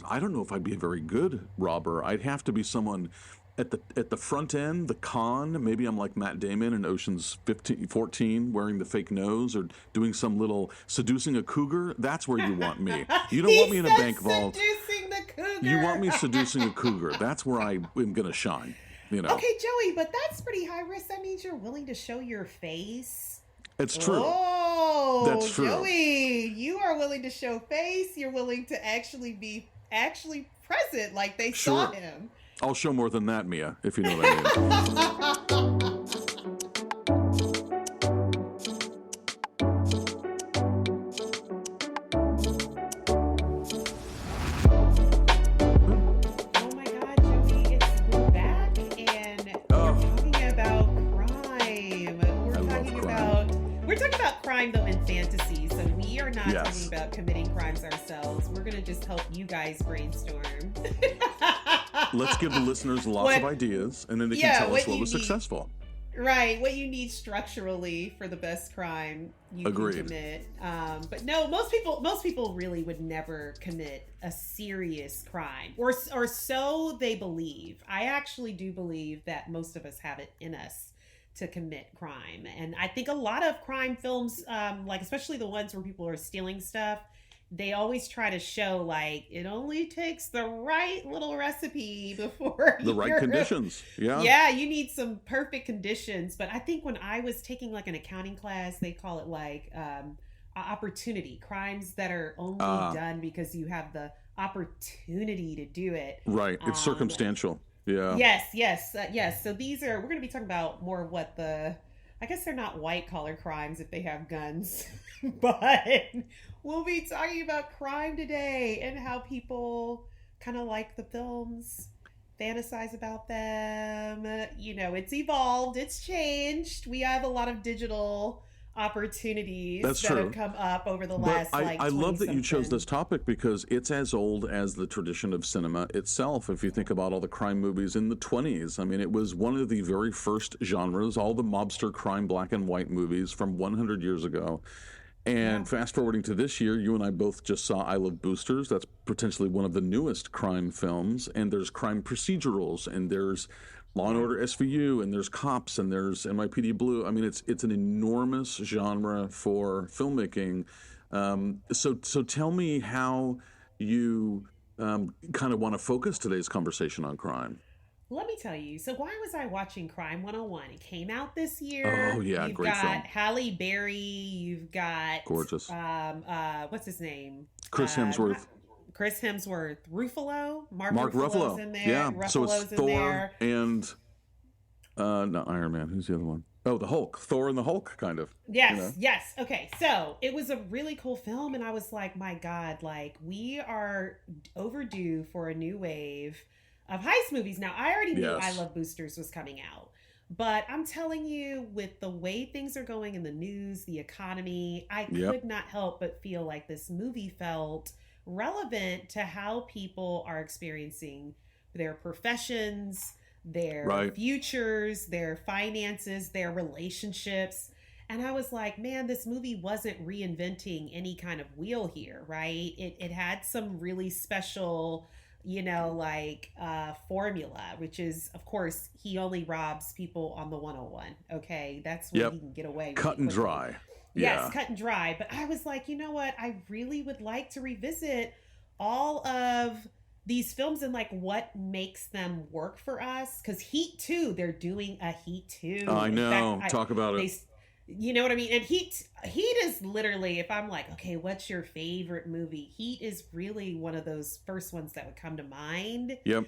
I don't know if I'd be a very good robber. I'd have to be someone at the front end, the con. Maybe I'm like Matt Damon in Ocean's 14, wearing the fake nose or doing some little seducing a cougar. That's where you want me. You don't want He me in a said bank vault. seducing the You cougar. want me seducing a cougar. That's where I am going to shine, you know. Okay, Joey, but that's pretty high risk. That means you're willing to show your face. It's true. That's Oh, true. Joey, you are willing to show face. You're willing to actually be actually present, like they saw Sure. him. I'll show more than that, Mia, if you know what I mean. Oh my God, Joey, we're back and we're Oh, talking about crime. I love crime. We're talking about crime though in fantasy. So we are not talking Yes. about committing crimes ourselves. We're gonna just help you guys brainstorm. Let's give the listeners lots of what ideas, and then they can yeah, tell us what what you was need successful. right, what you need structurally for the best crime you can Agreed. commit. But no, most people really would never commit a serious crime, or so they believe. I actually do believe that most of us have it in us to commit crime, and I think a lot of crime films, like especially the ones where people are stealing stuff, they always try to show like it only takes the right little recipe before The right you're conditions. Yeah. yeah, you need some perfect conditions. But I think when I was taking like an accounting class, they call it like opportunity crimes that are only Ah, done because you have the opportunity to do it. right. It's Um, circumstantial. Yeah. yes. So we're going to be talking about more of what I guess they're not white collar crimes if they have guns, but we'll be talking about crime today and how people kind of like the films, fantasize about them. It's evolved, it's changed. We have a lot of digital opportunities That's that have true. come up over the But last like I 20 love that you chose something. this topic because it's as old as the tradition of cinema itself. If you think about all the crime movies in the 20s, I mean, it was one of the very first genres, all the mobster crime black and white movies from 100 years ago. Yeah. And fast forwarding to this year, you and I both just saw I Love Boosters. That's potentially one of the newest crime films. And there's crime procedurals, and there's Law and Yeah. Order SVU, and there's Cops, and there's NYPD Blue. I mean, it's an enormous genre for filmmaking. So tell me how you kind of want to focus today's conversation on crime. Let me tell you. So why was I watching Crime 101? It came out this Oh year. yeah, You've great got film, Halle Berry. You've got gorgeous. what's his name? Chris Not Hemsworth, Chris Hemsworth. Ruffalo. Mark Mark Ruffalo's Ruffalo. in Yeah, there. so it's Ruffalo's in Thor there. and not Iron Man. Who's the other one? Oh, the Hulk. Thor and the Hulk, kind of. You Yes, know. yes. Okay, so it was a really cool film, and I was like, my God, like we are overdue for a new wave of heist movies. Now, I already knew I Yes. Love Boosters was coming out, but I'm telling you, with the way things are going in the news, the economy, I Yep. could not help but feel like this movie felt relevant to how people are experiencing their professions, their Right. futures, their finances, their relationships. And I was like, man, this movie wasn't reinventing any kind of wheel here, right? It had some really special, like formula, which is, of course, he only robs people on the 101. Okay. That's where he Yep. can get away with Cut it and quickly. dry. Yes, Yeah. cut and dry. But I was like, you know what? I really would like to revisit all of these films and like what makes them work for us. Because Heat 2, they're doing a Heat 2. I In fact, know. Talk about it. they, you know what I mean? And Heat is literally, if I'm like, okay, what's your favorite movie? Heat is really one of those first ones that would come to mind. Yep.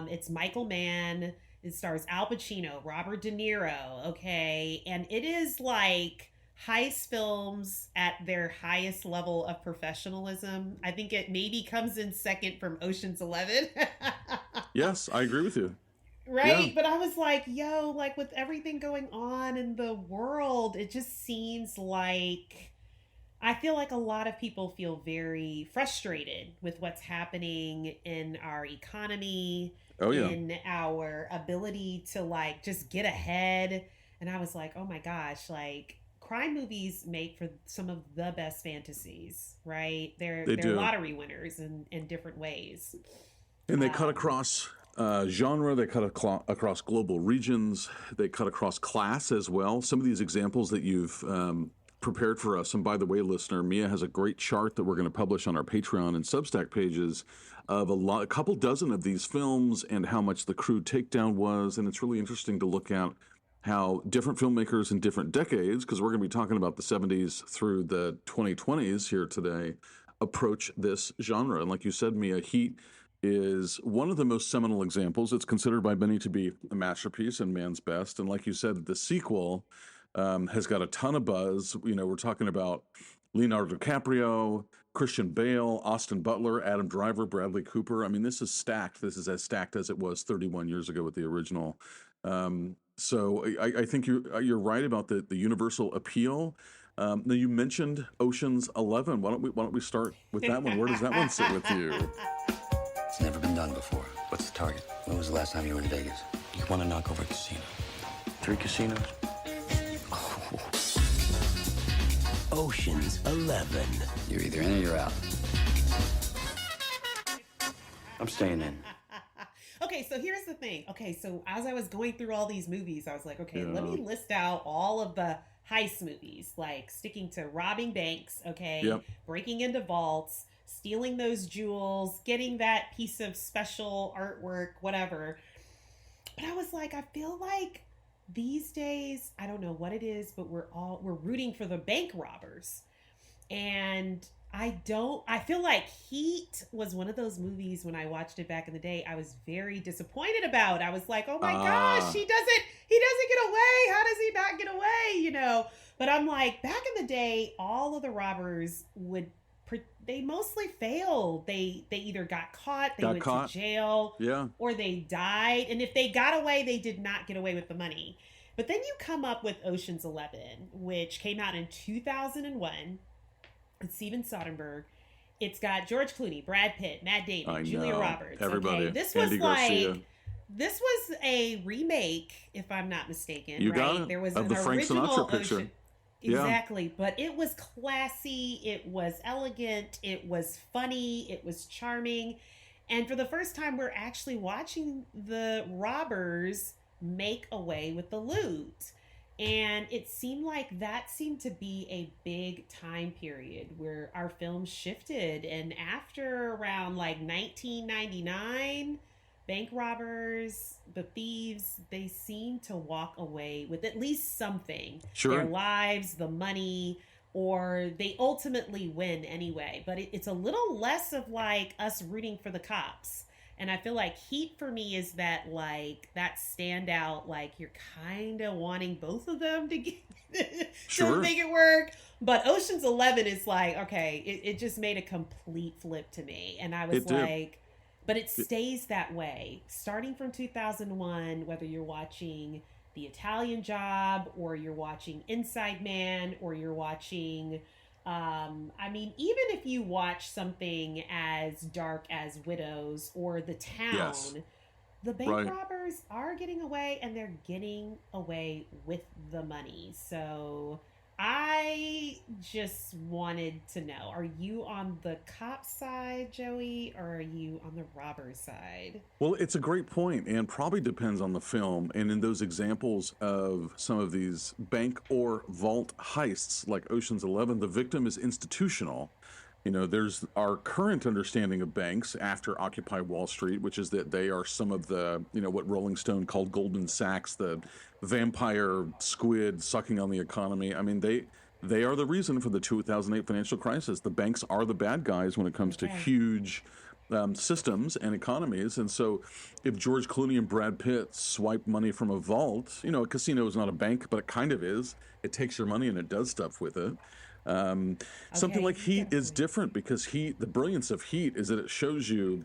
It's Michael Mann. It stars Al Pacino, Robert De Niro. Okay, and it is like heist films at their highest level of professionalism. I think it maybe comes in second from Ocean's 11. Yes, I agree with you. Yeah. Right? But I was like, yo, like with everything going on in the world, it just seems like I feel like a lot of people feel very frustrated with what's happening in our economy, Oh yeah. in our ability to like just get ahead. And I was like, oh my gosh, like crime movies make for some of the best fantasies, right? They They're do. lottery winners in different ways. And they cut Um, across genre, they cut across global regions, they cut across class as well. Some of these examples that you've prepared for us, and by the way, listener, Mia has a great chart that we're going to publish on our Patreon and Substack pages of a couple dozen of these films and how much the crude takedown was. And it's really interesting to look at how different filmmakers in different decades, because we're going to be talking about the 70s through the 2020s here today, approach this genre. And like you said, Mia, Heat is one of the most seminal examples. It's considered by many to be a masterpiece and man's best. And like you said, the sequel has got a ton of buzz. You know, we're talking about Leonardo DiCaprio, Christian Bale, Austin Butler, Adam Driver, Bradley Cooper. I mean, this is stacked. This is as stacked as it was 31 years ago with the original. So I think you're right about the universal appeal. Now you mentioned Ocean's 11. Why don't we start with that one? Where does that one sit with you? It's never been done before. What's the target? When was the last time you were in Vegas? You want to knock over a casino. 3 casinos? Ocean's 11. You're either in or you're out. I'm staying in. Okay, so here's the thing. Okay, so as I was going through all these movies, I was like, okay, let me list out all of the heist movies, like sticking to robbing banks, okay, breaking into vaults, stealing those jewels, getting that piece of special artwork, whatever. But I was like, I feel like these days, I don't know what it is, but we're rooting for the bank robbers. And I feel like Heat was one of those movies when I watched it back in the day, I was very disappointed about. I was like, oh my gosh, he doesn't get away. How does he not get away? You know, but I'm like, back in the day, all of the robbers they mostly failed. They either got caught, they went to jail, or they died. And if they got away, they did not get away with the money. But then you come up with Ocean's 11, which came out in 2001. It's Steven Soderbergh. It's got George Clooney, Brad Pitt, Matt Damon, Julia Roberts. Everybody. Okay? This was Andy Garcia. This was a remake, if I'm not mistaken. You right? got it. There was of an the Frank original Sinatra picture. Ocean. Exactly. But it was classy. It was elegant. It was funny. It was charming. And for the first time, we're actually watching the robbers make away with the loot. And it seemed like that seemed to be a big time period where our film shifted. And after around like 1999, bank robbers, the thieves, they seem to walk away with at least something. Sure. Their lives, the money, or they ultimately win anyway. But it's a little less of like us rooting for the cops. And I feel like Heat for me is that like that standout, like you're kind of wanting both of them to get to make it work. But Ocean's 11 is like, okay, it just made a complete flip to me. And I was like, but it stays that way. Starting from 2001, whether you're watching The Italian Job or you're watching Inside Man or you're watching... I mean, even if you watch something as dark as Widows or The Town, the bank robbers are getting away and they're getting away with the money. So I just wanted to know, are you on the cop side, Joey, or are you on the robber side? Well, it's a great point and probably depends on the film. And in those examples of some of these bank or vault heists like Ocean's 11, the victim is institutional. You know, there's our current understanding of banks after Occupy Wall Street, which is that they are some of the, you know, what Rolling Stone called Goldman Sachs, the vampire squid sucking on the economy. I mean, they are the reason for the 2008 financial crisis. The banks are the bad guys when it comes to huge systems and economies. And so if George Clooney and Brad Pitt swipe money from a vault, you know, a casino is not a bank, but it kind of is. It takes your money and it does stuff with it. Something like Heat is different because the brilliance of Heat is that it shows you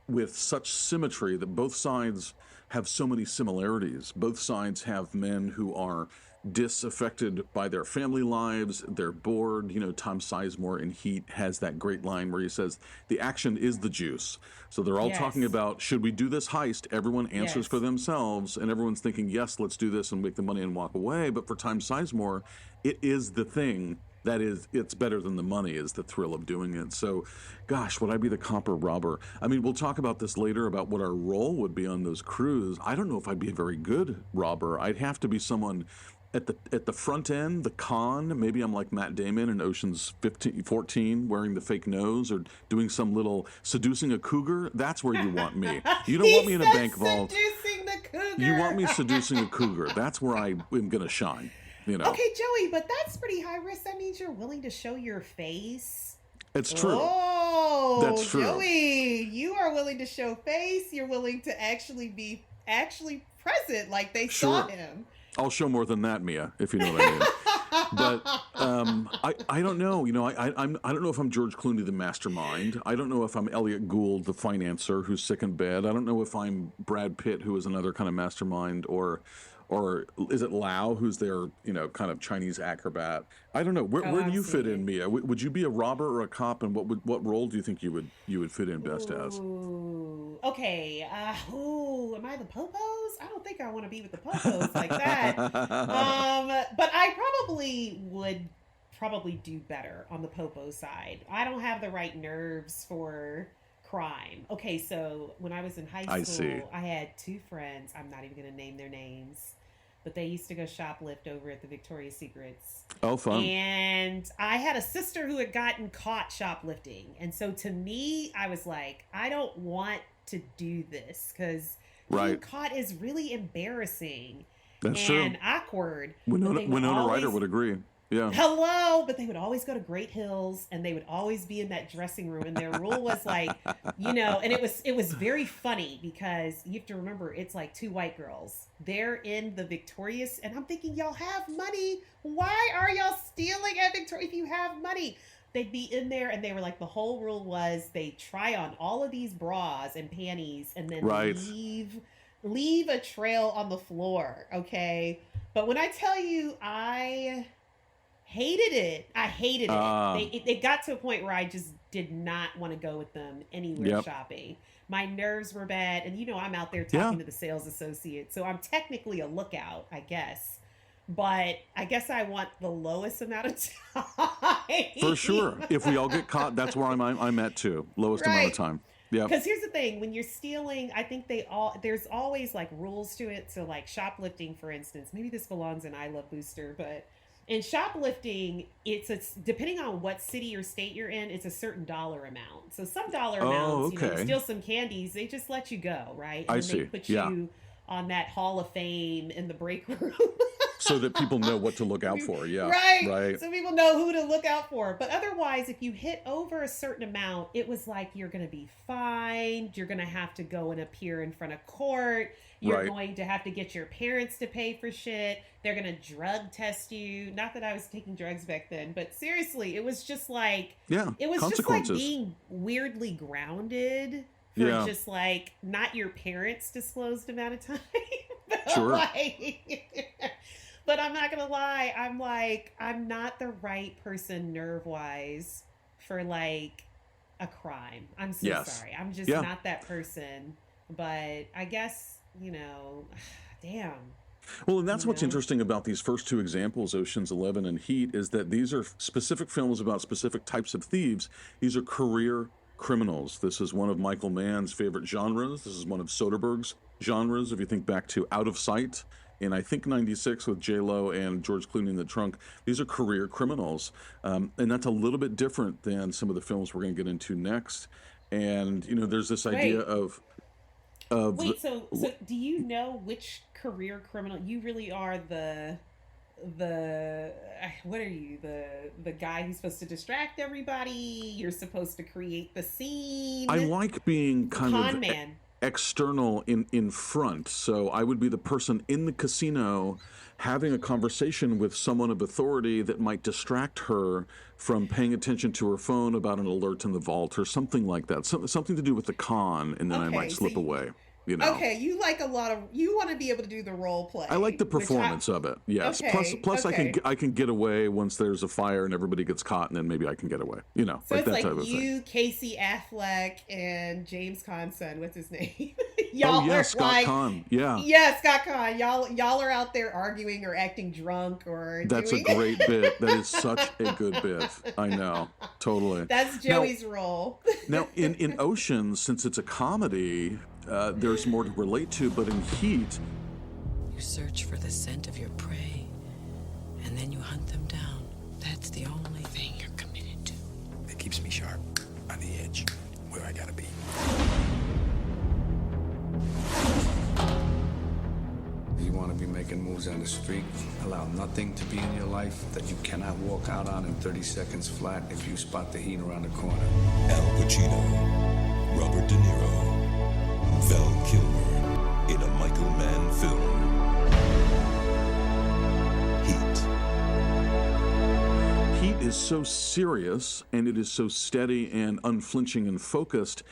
with such symmetry that both sides have so many similarities. Both sides have men who are disaffected by their family lives. They're bored. You know, Tom Sizemore in Heat has that great line where he says, the action is the juice. So they're all talking about, should we do this heist? Everyone answers for themselves, and everyone's thinking, yes, let's do this and make the money and walk away. But for Tom Sizemore, it is the thing. That is, it's better than the money, is the thrill of doing it. So, gosh, would I be the cop or robber? I mean, we'll talk about this later about what our role would be on those crews. I don't know if I'd be a very good robber. I'd have to be someone at the front end, the con. Maybe I'm like Matt Damon in Ocean's 14, wearing the fake nose or doing some little seducing a cougar. That's where you want me. You don't want me in a bank vault. Seducing the cougar. You want me seducing a cougar. That's where I am going to shine. You know. Okay, Joey, but that's pretty high risk. That means you're willing to show your face. It's true. Oh, that's true. Joey, you are willing to show face. You're willing to actually be present, like they saw him. I'll show more than that, Mia, if you know what I mean. But I don't know. You know, I don't know if I'm George Clooney, the mastermind. I don't know if I'm Elliot Gould, the financier who's sick in bed. I don't know if I'm Brad Pitt, who is another kind of mastermind, or is it Lau, who's their, you know, kind of Chinese acrobat? I don't know. Where do you fit in, Mia? Would you be a robber or a cop, and what role do you think you would fit in best as? Okay. Am I the popos? I don't think I want to be with the popos like that. But I probably do better on the popo side. I don't have the right nerves for crime. Okay, so when I was in high school, I had two friends. I'm not even going to name their names, but they used to go shoplift over at the Victoria's Secrets. Oh, fun. And I had a sister who had gotten caught shoplifting. And so to me, I was like, I don't want to do this because being caught is really embarrassing. That's and awkward. Winona Ryder would agree. Yeah. Hello, but they would always go to Great Hills, and they would always be in that dressing room. And their rule was like, you know, and it was very funny because you have to remember it's like two white girls. They're in the Victoria's, and I'm thinking, y'all have money. Why are y'all stealing at Victoria if you have money? They'd be in there, and they were like, the whole rule was they try on all of these bras and panties, and then leave a trail on the floor. Okay, but when I tell you, I hated it. It got to a point where I just did not want to go with them anywhere shopping. My nerves were bad. And, you know, I'm out there talking to the sales associate. So I'm technically a lookout, I guess. But I guess I want the lowest amount of time. For sure. If we all get caught, that's where I'm at too. Lowest amount of time. Yeah. Because here's the thing. When you're stealing, I think there's always like rules to it. So like shoplifting, for instance, maybe this belongs in I Love Booster, but in shoplifting, it's depending on what city or state you're in, it's a certain dollar amount. So some dollar amounts, you know, steal some candies, they just let you go, right? And they put you on that Hall of Fame in the break room. So that people know what to look out for. Yeah. Right. So people know who to look out for. But otherwise, if you hit over a certain amount, it was like you're going to be fined. You're going to have to go and appear in front of court. You're going to have to get your parents to pay for shit. They're going to drug test you. Not that I was taking drugs back then, but seriously, it was just like, it was just like being weirdly grounded for just like not your parents' disclosed amount of time. Sure. But I'm not going to lie. I'm not the right person nerve-wise for like a crime. I'm so sorry. I'm just not that person. But I guess, you know, damn. Well, and that's what's interesting about these first two examples, Ocean's 11 and Heat, is that these are specific films about specific types of thieves. These are career criminals. This is one of Michael Mann's favorite genres. This is one of Soderbergh's genres. If you think back to Out of Sight in, I think, 96 with J-Lo and George Clooney in the trunk, these are career criminals. And that's a little bit different than some of the films we're going to get into next. And, you know, there's this idea of so do you know which career criminal you really are? The what are you, the guy who's supposed to distract everybody? You're supposed to create the scene. I like being kind Con of man. External in front. So I would be the person in the casino having a conversation with someone of authority that might distract her from paying attention to her phone about an alert in the vault or something like that. Something to do with the con, and then I might slip away. you know. Okay, you like a lot of you want to be able to do the role I like play, the which performance of it. Yes. Plus, okay, plus okay. I can get away once there's a fire and everybody gets caught, and then maybe I can get away. You know, So like it's that like type of thing. you, Casey Affleck, and James Caan's son. What's his name? Oh Y'all yeah, are Scott like, Conn. Yeah, yeah, Scott Conn. Y'all are out there arguing or acting drunk or that's a doing. great bit. That is such a good bit. I know, totally. That's Now, Joey's role. now in Oceans, since it's a comedy, there's more to relate to. But in Heat, You search for the scent of your prey, and then you hunt them down. That's the only thing you're committed to. It keeps me sharp, on the edge, where I gotta be. You want to be making moves on the street? Allow nothing to be in your life that you cannot walk out on in 30 seconds flat if you spot the heat around the corner. Al Pacino, Robert De Niro, Val Kilmer in a Michael Mann film. Heat. Heat is so serious and it is so steady and unflinching and focused.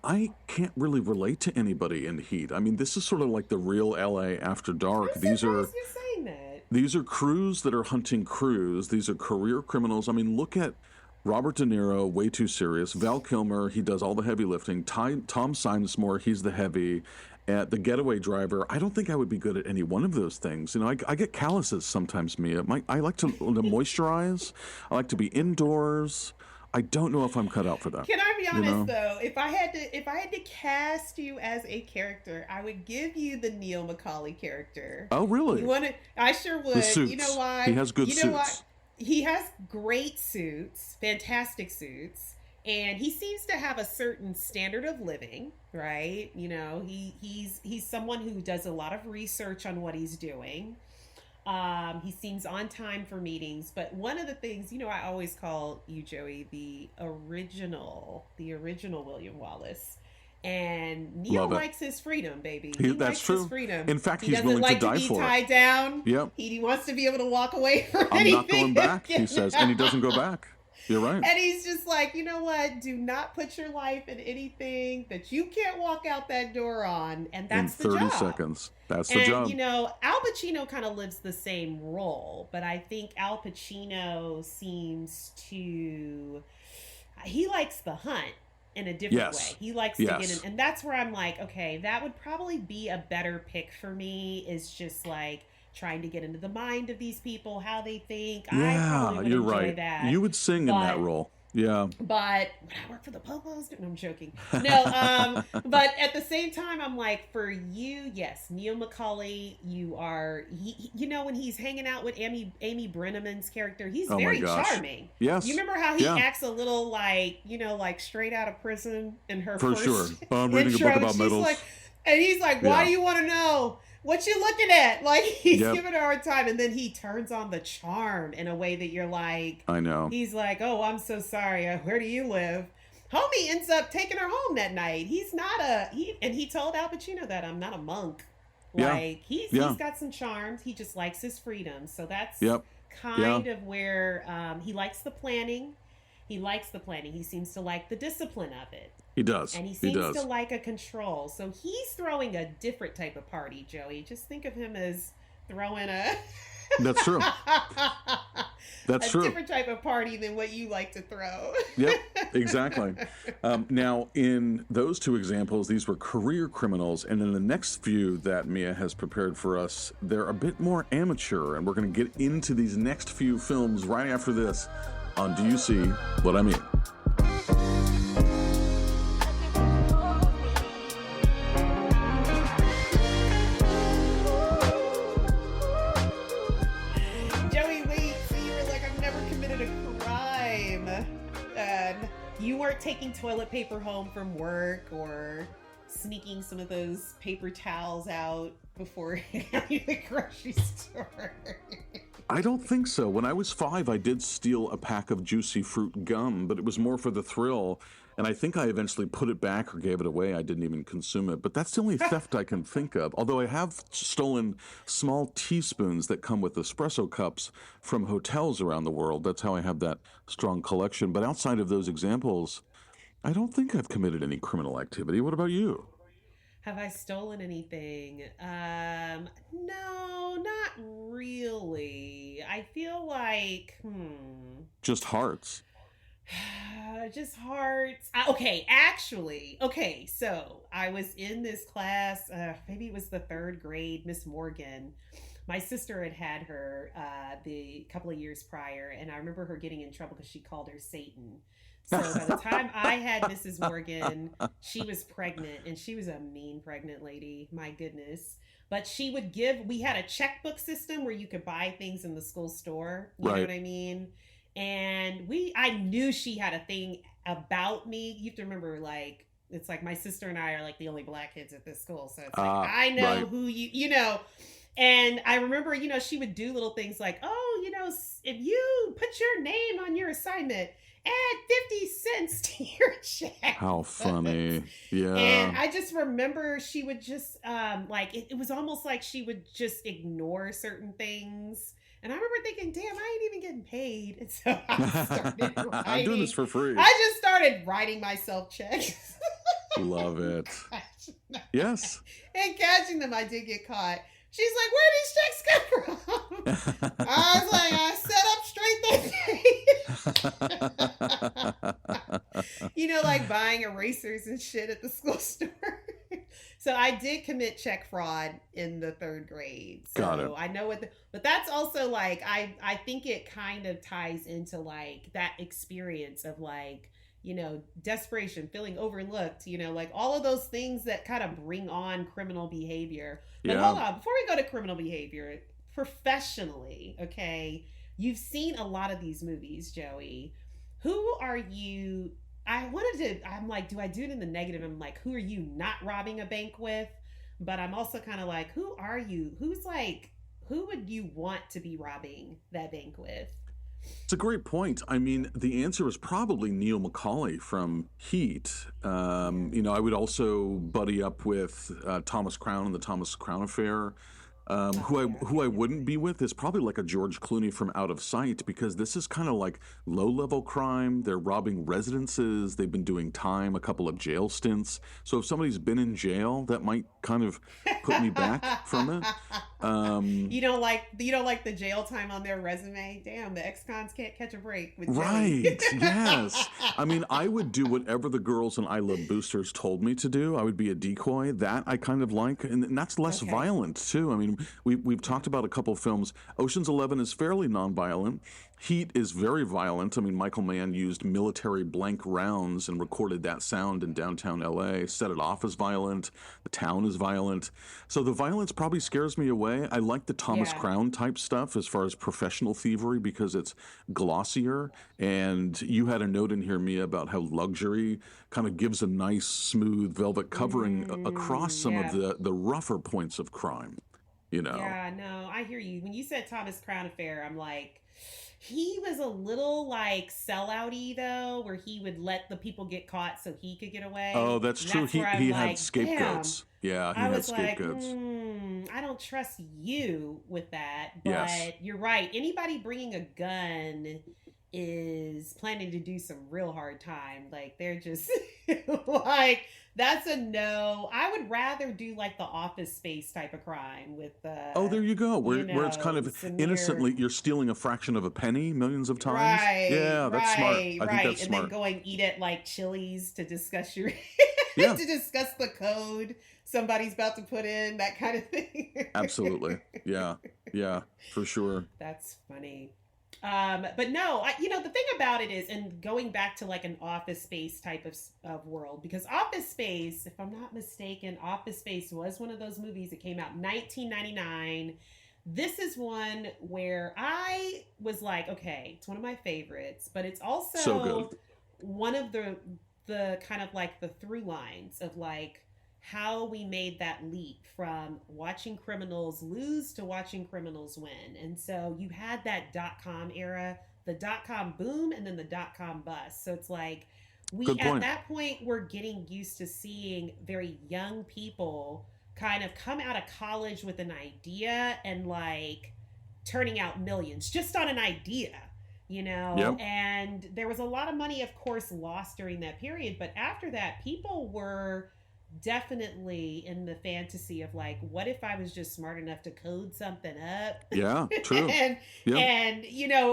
I can't really relate to anybody in Heat. I mean, this is sort of like the real LA after dark. I'm These surprised are you're saying that. these are crews that are hunting crews. These are career criminals. I mean, look at Robert De Niro, way too serious. Val Kilmer, he does all the heavy lifting. Tom Sizemore, he's the heavy. The getaway driver, I don't think I would be good at any one of those things. You know, I get calluses sometimes, Mia. I like to moisturize. I like to be indoors. I don't know if I'm cut out for that. Can I be honest know? though? If I had to cast you as a character, I would give you the Neil McCauley character. Oh, really? You want to? I sure would. The suits. You know why? He has good you know suits. Why? He has great suits, fantastic suits, and he seems to have a certain standard of living, right? You know, he's someone who does a lot of research on what he's doing. He seems on time for meetings, but one of the things, you know, I always call you, Joey, the original William Wallace. And Neil Love it. likes his freedom, baby. That's likes true. his freedom. In fact, he he's doesn't willing like to die be for it. tied down. Yep. He wants to be able to walk away from I'm anything. not going back, he says, and he doesn't go back. You're right. And he's just like, you know what? Do not put your life in anything that you can't walk out that door on. And that's in 30 the job. seconds. That's the And, job. you know, Al Pacino kind of lives the same role, but I think Al Pacino seems to, he likes the hunt in a different Yes. way. He likes to Yes. get in. And that's where I'm like, okay, that would probably be a better pick for me, is just like trying to get into the mind of these people, how they think. I Yeah, probably would you're enjoy right. that. You would sing in that But- role. Yeah. But would I work for the Popos? No, I'm joking. No, but at the same time, I'm like, for you, yes, Neil McCauley, you are. You know, when he's hanging out with Amy Brenneman's character, he's Oh my very gosh. charming. Yes. You remember how he Yeah. acts a little like, you know, like straight out of prison in her For first sure. I'm reading a intro. book about She's medals. like, and he's like, why Yeah. do you want to know? What you looking at? Like, he's Yep. giving her a hard time, and then he turns on the charm in a way that you're like, I know. he's like, oh, I'm so sorry. Where do you live? Homie ends up taking her home that night. He's not and he told Al Pacino that I'm not a monk. Yeah. Like, he's got some charms. He just likes his freedom. So that's Yep. kind of where he likes the planning. He likes the planning. He seems to like the discipline of it. He does. And he He seems does. to like a control. So he's throwing a different type of party, Joey. Just think of him as throwing a That's true. That's a true. different type of party than what you like to throw. Yep, exactly. Now, in those two examples, these were career criminals. And in the next few that Mia has prepared for us, they're a bit more amateur. And we're going to get into these next few films right after this on Do You See What I Mean? Joey, wait. So you were like, I've never committed a crime. And you weren't taking toilet paper home from work or sneaking some of those paper towels out before the grocery store. I don't think so. When I was 5, I did steal a pack of juicy fruit gum, but it was more for the thrill. And I think I eventually put it back or gave it away. I didn't even consume it. But that's the only theft I can think of. Although I have stolen small teaspoons that come with espresso cups from hotels around the world. That's how I have that strong collection. But outside of those examples, I don't think I've committed any criminal activity. What about you? Have I stolen anything? No, not really. I feel like, Just hearts. just hearts. Okay, actually, okay, so I was in this class, maybe it was the third grade, Miss Morgan. My sister had her the couple of years prior, and I remember her getting in trouble because she called her Satan. So by the time I had Mrs. Morgan, she was pregnant, and she was a mean pregnant lady. My goodness. But she would we had a checkbook system where you could buy things in the school store. You know what I mean? And I knew she had a thing about me. You have to remember, like, it's like my sister and I are like the only black kids at this school. So it's like, I know who you know. And I remember, she would do little things like, oh, if you put your name on your assignment, add 50 cents to your check. How funny. Yeah. And I just remember she would just, it was almost like she would just ignore certain things. And I remember thinking, damn, I ain't even getting paid. And so I started writing. I'm doing this for free. I just started writing myself checks. Love it. Yes. And catching them, I did get caught. She's like, where these checks come from? I was like, I set up straight that day. Like buying erasers and shit at the school store. So I did commit check fraud in the third grade. So Got it. I know but that's also like, I think it kind of ties into like that experience of like, desperation, feeling overlooked, like all of those things that kind of bring on criminal behavior. But hold on, before we go to criminal behavior, professionally, okay, you've seen a lot of these movies, Joey. Who are you? I'm like, do I do it in the negative? I'm like, who are you not robbing a bank with? But I'm also kind of like, who are you? Who would you want to be robbing that bank with? It's a great point. I mean, the answer is probably Neil McCauley from Heat. I would also buddy up with Thomas Crown and the Thomas Crown Affair. Who I wouldn't be with is probably like a George Clooney from Out of Sight, because this is kind of like low-level crime. They're robbing residences. They've been doing time, a couple of jail stints. So if somebody's been in jail, that might kind of put me back from it. You don't like the jail time on their resume? Damn, the ex-cons can't catch a break with Joey. Right. Yes. I mean, I would do whatever the girls in I Love Boosters told me to do. I would be a decoy. That I kind of like, and that's less violent too. I mean, we've talked about a couple of films. Ocean's 11 is fairly nonviolent. Heat is very violent. I mean, Michael Mann used military blank rounds and recorded that sound in downtown LA, set it off as violent. The town is violent. So the violence probably scares me away. I like the Thomas Crown type stuff as far as professional thievery because it's glossier. And you had a note in here, Mia, about how luxury kind of gives a nice, smooth velvet covering across some of the rougher points of crime, Yeah, no, I hear you. When you said Thomas Crown Affair, I'm like, he was a little like sellout-y though, where he would let the people get caught so he could get away. Oh, that's true. He had scapegoats. Damn. Yeah, he had scapegoats. I don't trust you with that. But you're right. Anybody bringing a gun is planning to do some real hard time. Like they're just like, that's a no. I would rather do like the Office Space type of crime with oh, there you go. Where it's kind of innocently you're stealing a fraction of a penny millions of times. Right. Yeah, that's smart. I think that's smart. And then go and eat at like Chili's to discuss to discuss the code somebody's about to put in, that kind of thing. Absolutely. Yeah, for sure. That's funny. But no, the thing about it is, and going back to like an Office Space type of world, because Office Space, if I'm not mistaken, Office Space was one of those movies that came out in 1999. This is one where I was like, okay, it's one of my favorites, but it's also so good. One of the kind of like the through lines of like how we made that leap from watching criminals lose to watching criminals win. And so you had that .com era, the .com boom, and then the .com bust. So it's like at that point, we're getting used to seeing very young people kind of come out of college with an idea and like turning out millions just on an idea, Yep. And there was a lot of money, of course, lost during that period. But after that, people were definitely in the fantasy of like, what if I was just smart enough to code something up? Yeah, true. and Yeah. and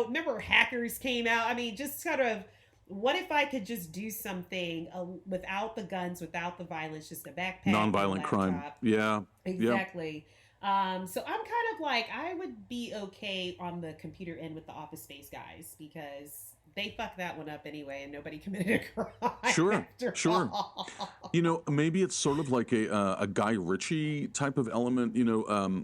remember hackers came out. I mean, just kind of, what if I could just do something without the guns, without the violence, just a backpack, Nonviolent crime. Yeah. Exactly. So I'm kind of like, I would be okay on the computer end with the Office Space guys, because they fucked that one up anyway, and nobody committed a crime. Sure, sure. All. Maybe it's sort of like a Guy Ritchie type of element.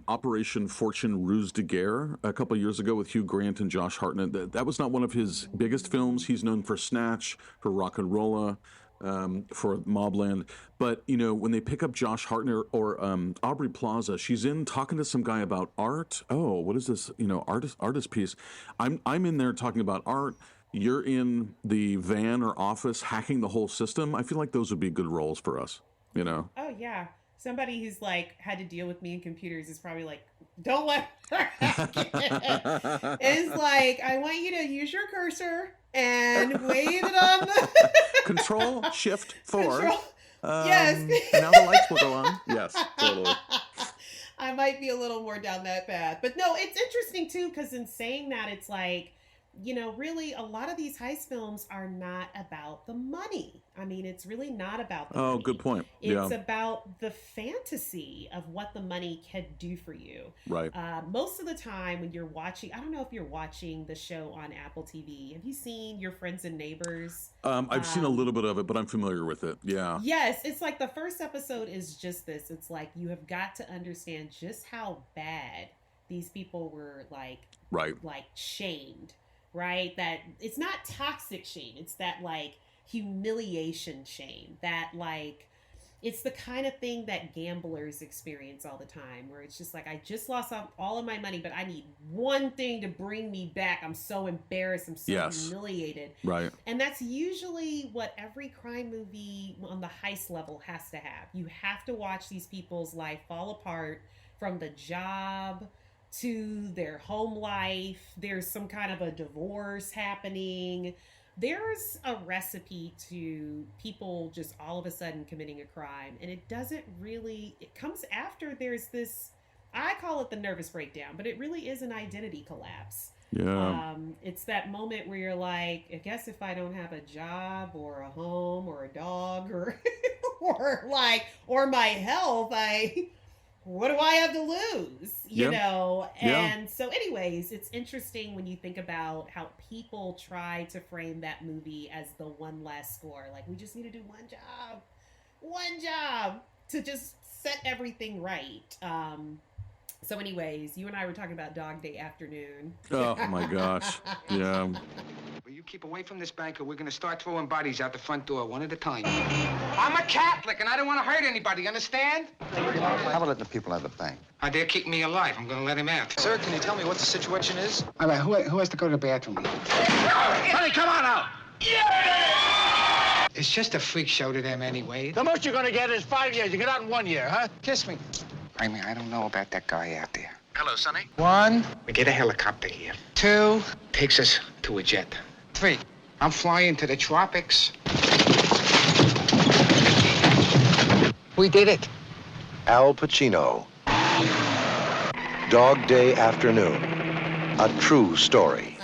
Operation Fortune Ruse de Guerre a couple of years ago with Hugh Grant and Josh Hartnett. That was not one of his biggest films. He's known for Snatch, for Rock and Rolla, for Mobland. But, when they pick up Josh Hartnett or Aubrey Plaza, she's in talking to some guy about art. Oh, what is this, artist piece? I'm in there talking about art. You're in the van or office hacking the whole system. I feel like those would be good roles for us, Oh, yeah. Somebody who's like had to deal with me and computers is probably like, don't let her hack it. It's like, I want you to use your cursor and wave it on the Control Shift 4. Yes. And now the lights will go on. Yes, totally. I might be a little more down that path. But no, it's interesting too, because in saying that, it's like, really a lot of these heist films are not about the money. I mean, it's really not about the money. Good point. It's about the fantasy of what the money can do for you. Right. Most of the time when you're watching, I don't know if you're watching the show on Apple TV. Have you seen Your Friends and Neighbors? I've seen a little bit of it, but I'm familiar with it. Yeah. Yes. It's like the first episode is just this. It's like, you have got to understand just how bad these people were like shamed. Right? That it's not toxic shame. It's that like humiliation shame. That like, it's the kind of thing that gamblers experience all the time, where it's just like, I just lost all of my money, but I need one thing to bring me back. I'm so embarrassed. I'm so humiliated. Right. And that's usually what every crime movie on the heist level has to have. You have to watch these people's life fall apart, from the job to their home life. There's some kind of a divorce happening. There's a recipe to people just all of a sudden committing a crime. And it comes after there's this, I call it the nervous breakdown, but it really is an identity collapse. Yeah. It's that moment where you're like, I guess if I don't have a job or a home or a dog or or my health, what do I have to lose? And so anyways, it's interesting when you think about how people try to frame that movie as the one last score. Like, we just need to do one job to just set everything right. So anyways, you and I were talking about Dog Day Afternoon. Oh my gosh. Yeah. Well, you keep away from this bank or we're going to start throwing bodies out the front door one at a time. I'm a Catholic and I don't want to hurt anybody, understand? How about letting the people out of the bank? They're keeping me alive. I'm going to let him out. Sir, can you tell me what the situation is? All right, who has to go to the bathroom? Honey, come on out! Yeah! It's just a freak show to them anyway. The most you're going to get is 5 years. You get out in 1 year, huh? Kiss me. I mean, I don't know about that guy out there. Hello, Sonny. 1, we get a helicopter here. 2, takes us to a jet. 3, I'm flying to the tropics. We did it. Al Pacino. Dog Day Afternoon. A true story.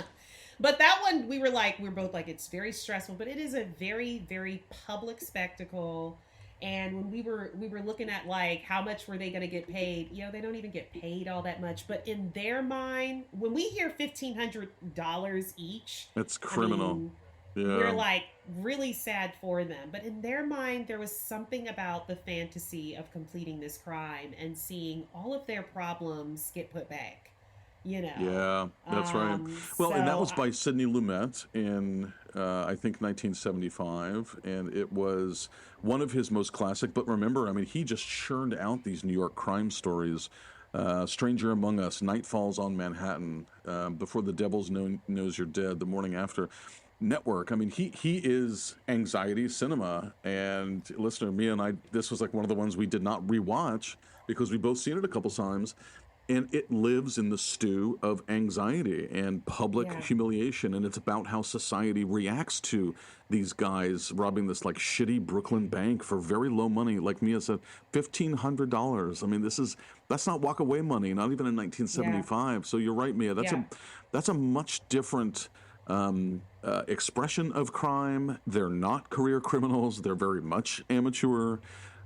But that one, we're both like, it's very stressful, but it is a very, very public spectacle. And when we were looking at like how much were they going to get paid, they don't even get paid all that much. But in their mind, when we hear $1,500 each, that's criminal. We're like really sad for them. But in their mind, there was something about the fantasy of completing this crime and seeing all of their problems get put back. Yeah, that's right. Well, and that was by Sidney Lumet in, I think, 1975. And it was one of his most classic. But remember, I mean, he just churned out these New York crime stories. Stranger Among Us, Night Falls on Manhattan, Before the Devil's Knows You're Dead, The Morning After. Network. I mean, he is anxiety cinema. And listener, Mia and I, this was like one of the ones we did not rewatch because we both seen it a couple times. and it lives in the stew of anxiety and public humiliation, and it's about how society reacts to these guys robbing this like shitty Brooklyn bank for very low money. Like Mia said, $1,500. I mean, that's not walk away money, not even in 1975. So you're right, Mia. That's a much different expression of crime. They're not career criminals. They're very much amateur,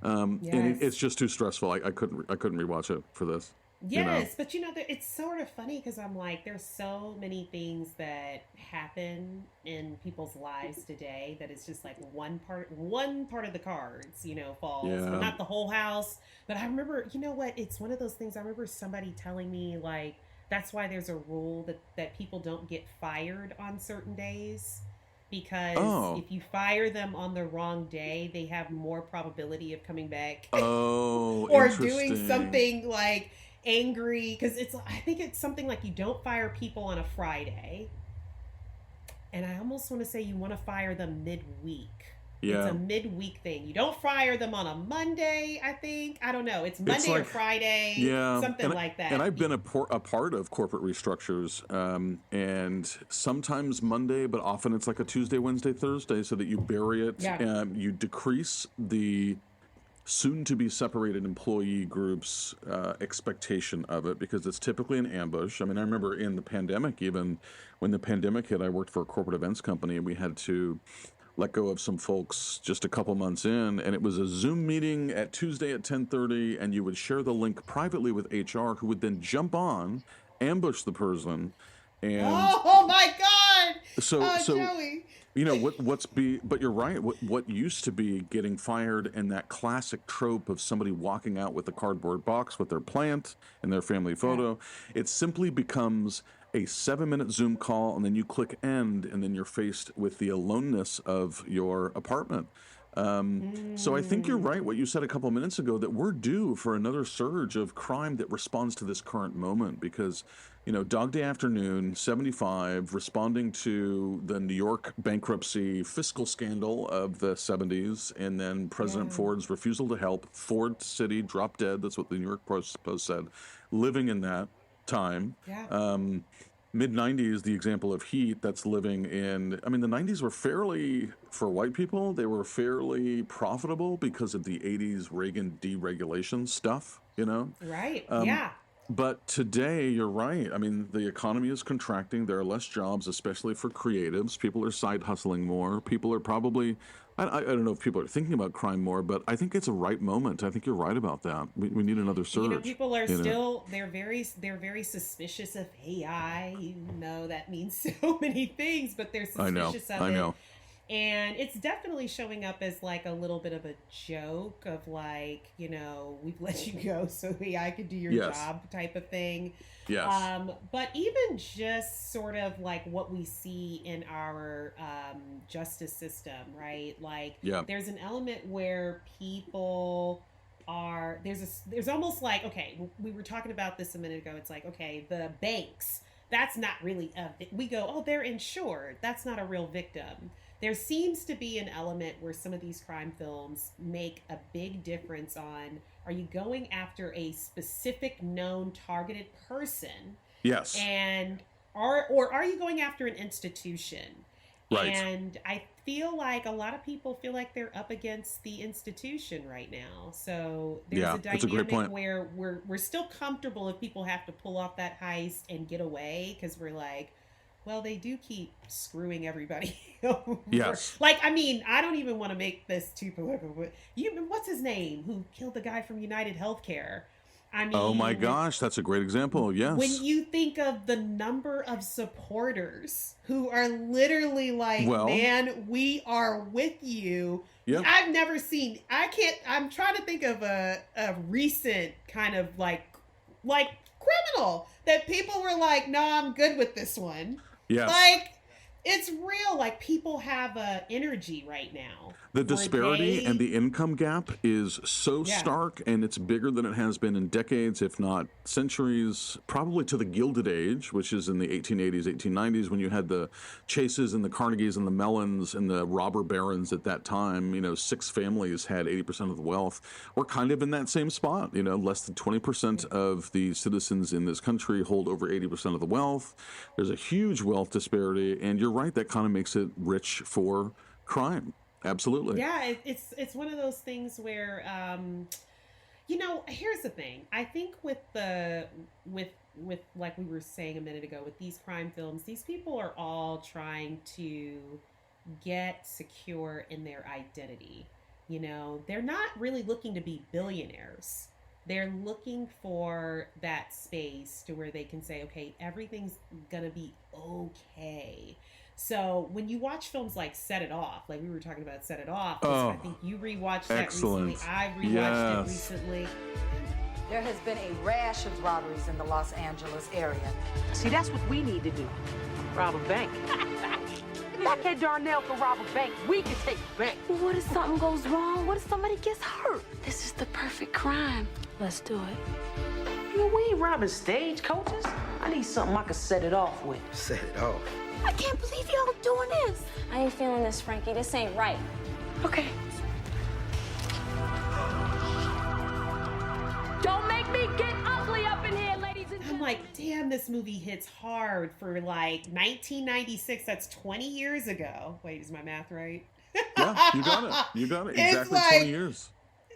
and it's just too stressful. I couldn't rewatch it for this. Yes, but it's sort of funny because I'm like, there's so many things that happen in people's lives today that it's just like one part of the cards, falls, but not the whole house. But I remember, it's one of those things. I remember somebody telling me like that's why there's a rule that people don't get fired on certain days. Because if you fire them on the wrong day, they have more probability of coming back. Or doing something like angry. Because I think it's something like you don't fire people on a Friday. And I almost want to say you want to fire them midweek. Yeah. It's a midweek thing. You don't fire them on a Monday, I think. I don't know. It's Monday or Friday, something like that. And I've been a part of corporate restructures, and sometimes Monday, but often it's like a Tuesday, Wednesday, Thursday, so that you bury it. Yeah. You decrease the soon-to-be separated employee group's expectation of it because it's typically an ambush. I mean, I remember in the pandemic, even when the pandemic hit, I worked for a corporate events company, and we had to let go of some folks just a couple months in, and it was a Zoom meeting at Tuesday at 10:30, and you would share the link privately with HR, who would then jump on, ambush the person, and oh my God! So Joey. But you're right. What used to be getting fired and that classic trope of somebody walking out with a cardboard box with their plant and their family photo, it simply becomes a 7-minute Zoom call, and then you click end, and then you're faced with the aloneness of your apartment. So I think you're right, what you said a couple of minutes ago, that we're due for another surge of crime that responds to this current moment because, Dog Day Afternoon, 75, responding to the New York bankruptcy fiscal scandal of the 70s, and then President Ford's refusal to help, Ford City drop dead, that's what the New York Post said, living in that time. Mid-90s, the example of Heat that's living in, the 90s were fairly, for white people, they were fairly profitable because of the 80s Reagan deregulation stuff, Right, But today, you're right. The economy is contracting. There are less jobs, especially for creatives. People are side hustling more. People are probably, I don't know if people are thinking about crime more, but I think it's a right moment. I think you're right about that. We need another surge. People are still, they're very suspicious of AI, even though that means so many things, but they're suspicious of it. I know. And it's definitely showing up as like a little bit of a joke of like, we've let you go so AI could do your job type of thing. Yes. But even just sort of like what we see in our justice system, right? Like there's an element where people are, there's almost like, okay, we were talking about this a minute ago. It's like, okay, the banks, that's not really, we go, oh, they're insured. That's not a real victim. There seems to be an element where some of these crime films make a big difference on, are you going after a specific known targeted person? Yes. And or are you going after an institution? Right. And I feel like a lot of people feel like they're up against the institution right now. So there's a dynamic where we're still comfortable if people have to pull off that heist and get away because we're like, well, they do keep screwing everybody over. Yes. Like, I don't even want to make this too political, but what's his name? Who killed the guy from United Healthcare? Oh my gosh, that's a great example. Yes. When you think of the number of supporters who are literally like, man, we are with you. Yep. I've never seen, I'm trying to think of a recent kind of like criminal that people were like, no, I'm good with this one. Yes. Like, it's real. Like, people have energy right now. The disparity and the income gap is so Yeah. stark, and it's bigger than it has been in decades, if not centuries, probably to the Gilded Age, which is in the 1880s, 1890s, when you had the Chases and the Carnegies and the Mellons and the robber barons at that time. 6 families had 80% of the wealth. We're kind of in that same spot. Less than 20% of the citizens in this country hold over 80% of the wealth. There's a huge wealth disparity, and you're right, that kind of makes it rich for crime. Absolutely. Yeah, it's one of those things where, here's the thing. I think with like we were saying a minute ago, with these crime films, these people are all trying to get secure in their identity. They're not really looking to be billionaires. They're looking for that space to where they can say, okay, everything's gonna be okay. So when you watch films like Set It Off, like we were talking about Set It Off, I think you rewatched that recently. I've rewatched it recently. There has been a rash of robberies in the Los Angeles area. See, that's what we need to do. Rob a bank. Back at Darnell for rob a bank. We can take a bank. Well, what if something goes wrong? What if somebody gets hurt? This is the perfect crime. Let's do it. We ain't robbing stagecoaches. I need something I can set it off with. Set it off. I can't believe y'all doing this. I ain't feeling this, Frankie. This ain't right. Okay. Don't make me get ugly up in here, ladies and gentlemen. I'm like, damn, this movie hits hard for like 1996. That's 20 years ago. Wait, is my math right? Yeah, you got it. You got it. Exactly like, 20 years.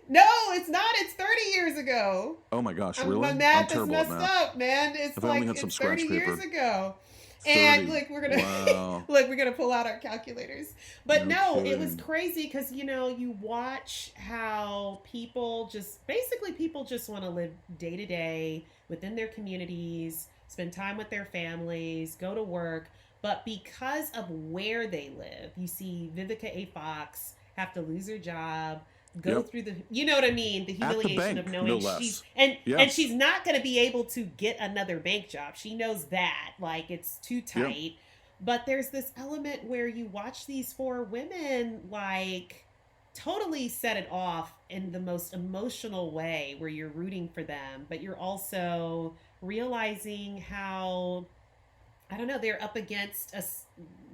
No, it's not. It's 30 years ago. Oh my gosh, really? My math is terrible at messed math. up, man. It's If I only like had some it's scratch 30 paper. years ago. 30. And look, we're gonna Wow. look, we're gonna pull out our calculators. But no, it was kidding. crazy because you watch how people just want to live day to day within their communities, spend time with their families, go to work. But because of where they live, you see Vivica A. Fox have to lose her job, go through the, you know what I mean, the humiliation bank, of knowing no less. she's and Yes. she's not going to be able to get another bank job. She knows that, like, it's too tight. But there's this element where you watch these 4 women like totally set it off in the most emotional way, where you're rooting for them, but you're also realizing how, I don't know, they're up against us.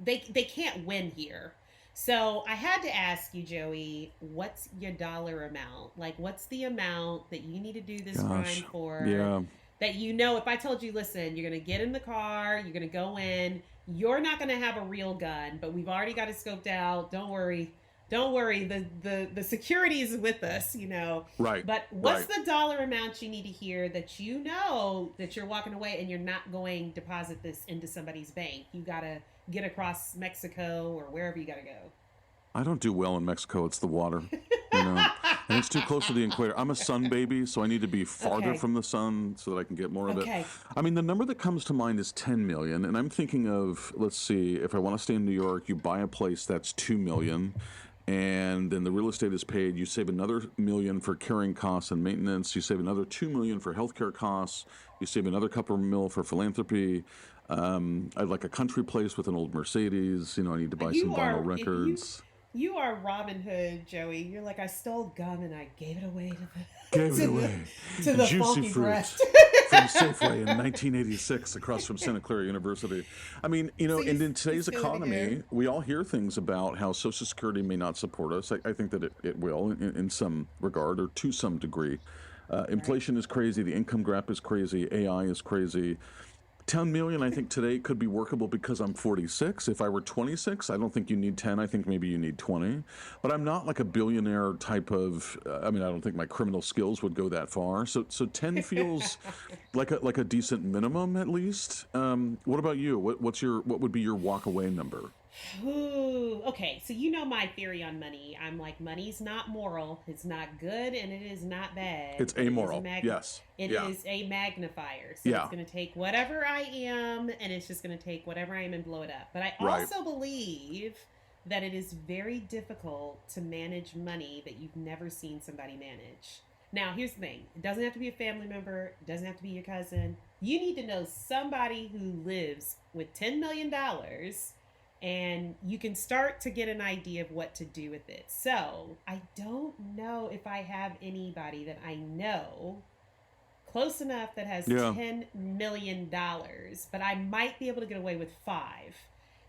They can't win here. So I had to ask you, Joey, what's your dollar amount? Like, what's the amount that you need to do this crime for? Yeah. That if I told you, listen, you're going to get in the car, you're going to go in, you're not going to have a real gun, but we've already got it scoped out. Don't worry. The security is with us, Right. But what's the dollar amount you need to hear that that you're walking away and you're not going to deposit this into somebody's bank? You got to get across Mexico or wherever you got to go. I don't do well in Mexico. It's the water, and it's too close to the equator. I'm a sun baby, so I need to be farther from the sun so that I can get more of it. I mean, the number that comes to mind is 10 million, and I'm thinking of, let's see, if I want to stay in New York, you buy a place that's 2 million, and then the real estate is paid. You save another $1 million for carrying costs and maintenance. You save another $2 million for healthcare costs. You save another couple of mil for philanthropy. I'd like a country place with an old Mercedes. I need to buy some vinyl records. You are Robin Hood, Joey. You're like, I stole gum and I gave it away to the Juicy funky fruit breast. from Safeway in 1986 across from Santa Clara University. I mean, and in today's economy, we all hear things about how Social Security may not support us. I think that it will in some regard or to some degree. Inflation is crazy. The income gap is crazy. AI is crazy. 10 million, I think today could be workable because I'm 46. If I were 26, I don't think you need 10. I think maybe you need 20. But I'm not like a billionaire type of, I don't think my criminal skills would go that far. So 10 feels like a decent minimum at least. What about you? What would be your walk away number? Ooh, okay, so my theory on money. I'm like, money's not moral. It's not good, and it is not bad. It's amoral. Yes. It is a magnifier. So it's going to take whatever I am, and it's just going to take whatever I am and blow it up. But I also believe that it is very difficult to manage money that you've never seen somebody manage. Now, here's the thing. It doesn't have to be a family member. It doesn't have to be your cousin. You need to know somebody who lives with $10 million and you can start to get an idea of what to do with it. So I don't know if I have anybody that I know close enough that has $10 million, but I might be able to get away with 5.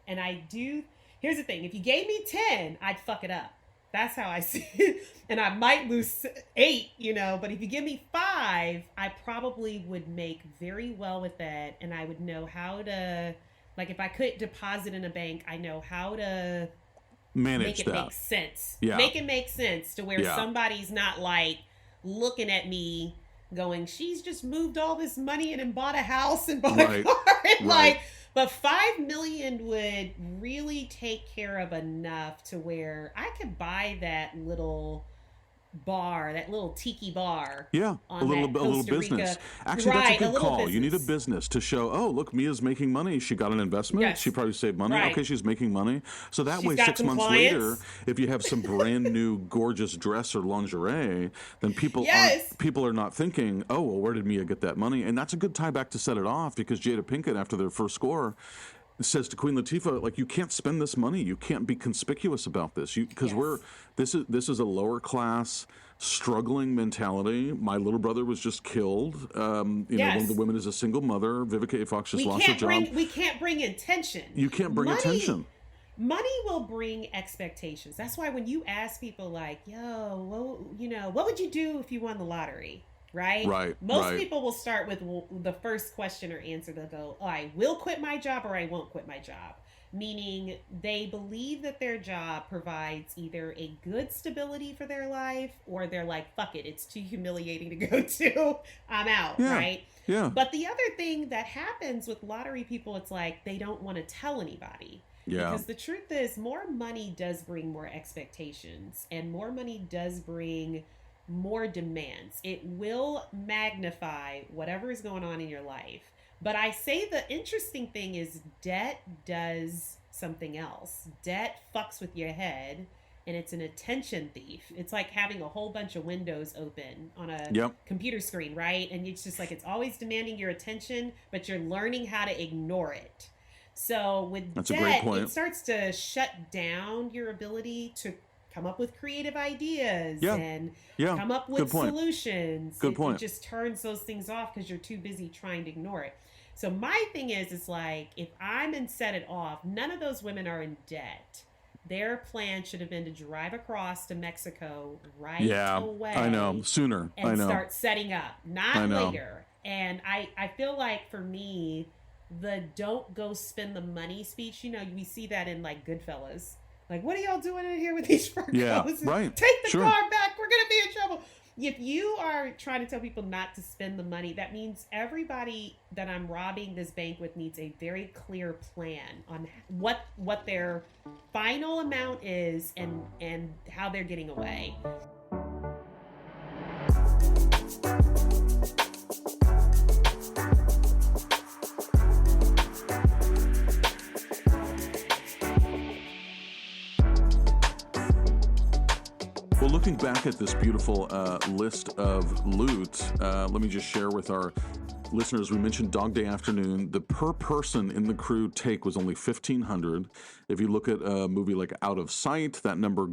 And I do. Here's the thing. If you gave me 10, I'd fuck it up. That's how I see it. And I might lose 8, but if you give me 5, I probably would make very well with that. And I would know how to, like, if I could deposit in a bank, I know how to make it make sense. Yeah. Make it make sense to where somebody's not like looking at me going, she's just moved all this money and bought a house and bought a car. And like, but 5 million would really take care of enough to where I could buy that little bar, that little tiki bar. Yeah, a little business. Actually, that's a good call. Business. You need a business to show, oh, look, Mia's making money. She got an investment. Yes. She probably saved money. Right. Okay, she's making money. So that way, 6 months later, if you have some brand new gorgeous dress or lingerie, then people are not thinking, oh, well, where did Mia get that money? And that's a good tie back to set it off, because Jada Pinkett, after their first score, says to Queen Latifah, like, you can't spend this money. You can't be conspicuous about this. Because this is a lower class, struggling mentality. My little brother was just killed. One of the women is a single mother. Vivica A. Fox just lost her job. We can't bring attention. You can't bring attention. Money will bring expectations. That's why when you ask people like, yo, well, what would you do if you won the lottery? Right? Most people will start with the first question or answer. They'll go, oh, I will quit my job or I won't quit my job. Meaning they believe that their job provides either a good stability for their life, or they're like, fuck it, it's too humiliating to go to. I'm out, right? Yeah. But the other thing that happens with lottery people, it's like they don't want to tell anybody. Yeah. Because the truth is, more money does bring more expectations, and more money does bring more demands. It will magnify whatever is going on in your life. But I say the interesting thing is debt does something else. Debt fucks with your head, and it's an attention thief. It's like having a whole bunch of windows open on a computer screen, right? And it's just like, it's always demanding your attention, but you're learning how to ignore it. So with debt, it starts to shut down your ability to come up with creative ideas and come up with solutions. It just turns those things off because you're too busy trying to ignore it. So my thing is like, if I'm in Set It Off, none of those women are in debt. Their plan should have been to drive across to Mexico away. I know. Sooner. And start setting up, not later. And I feel like for me, the don't go spend the money speech, we see that in like Goodfellas. Like, what are y'all doing in here with these fur coats? Yeah, right. Take the car back. We're going to be in trouble. If you are trying to tell people not to spend the money, that means everybody that I'm robbing this bank with needs a very clear plan on what their final amount is and how they're getting away. Well, looking back at this beautiful list of loot, let me just share with our listeners, we mentioned Dog Day Afternoon. The per person in the crew take was only $1,500. If you look at a movie like Out of Sight, that number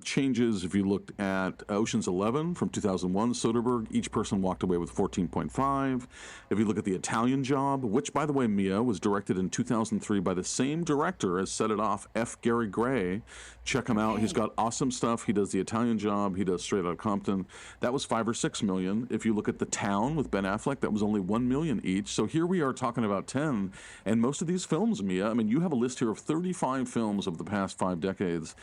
changes. If you looked at Ocean's 11 from 2001, Soderbergh, each person walked away with $14.5. If you look at The Italian Job, which, by the way, Mia, was directed in 2003 by the same director as Set It Off, F. Gary Gray. Check him out. He's got awesome stuff. He does The Italian Job. He does Straight Outta Compton. That was $5 or $6 million. If you look at The Town with Ben Affleck, that was only $1 million each. So here we are talking about 10. And most of these films, Mia, I mean, you have a list here of 35 films of the past 5 decades.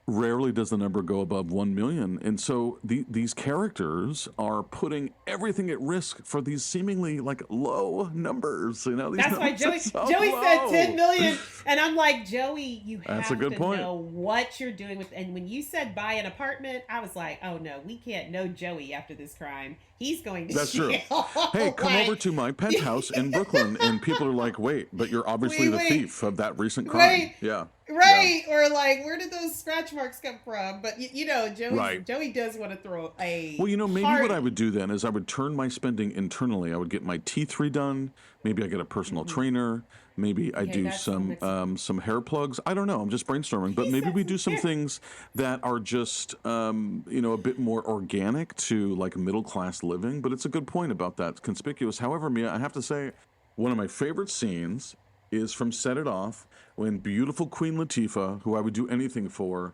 Rarely does the number go above 1 million. And so these characters are putting everything at risk for these seemingly like low numbers. That's why Joey said 10 million. And I'm like, Joey, you have to know what you're doing with. And when you said buy an apartment, I was like, oh no, we can't know Joey after this crime. He's going to That's jail. True. Hey, come over to my penthouse in Brooklyn. And people are like, wait, but you're obviously the thief of that recent crime. Yeah. Right. Yeah. Or like, where did those scratch marks come from? But Joey does want to throw a maybe what I would do then is I would turn my spending internally. I would get my teeth redone. Maybe I get a personal trainer. Maybe I do some hair plugs. I don't know. I'm just brainstorming. But maybe we do some things that are just a bit more organic to like middle class living. But it's a good point about that. Conspicuous. However, Mia, I have to say, one of my favorite scenes is from Set It Off when beautiful Queen Latifah, who I would do anything for,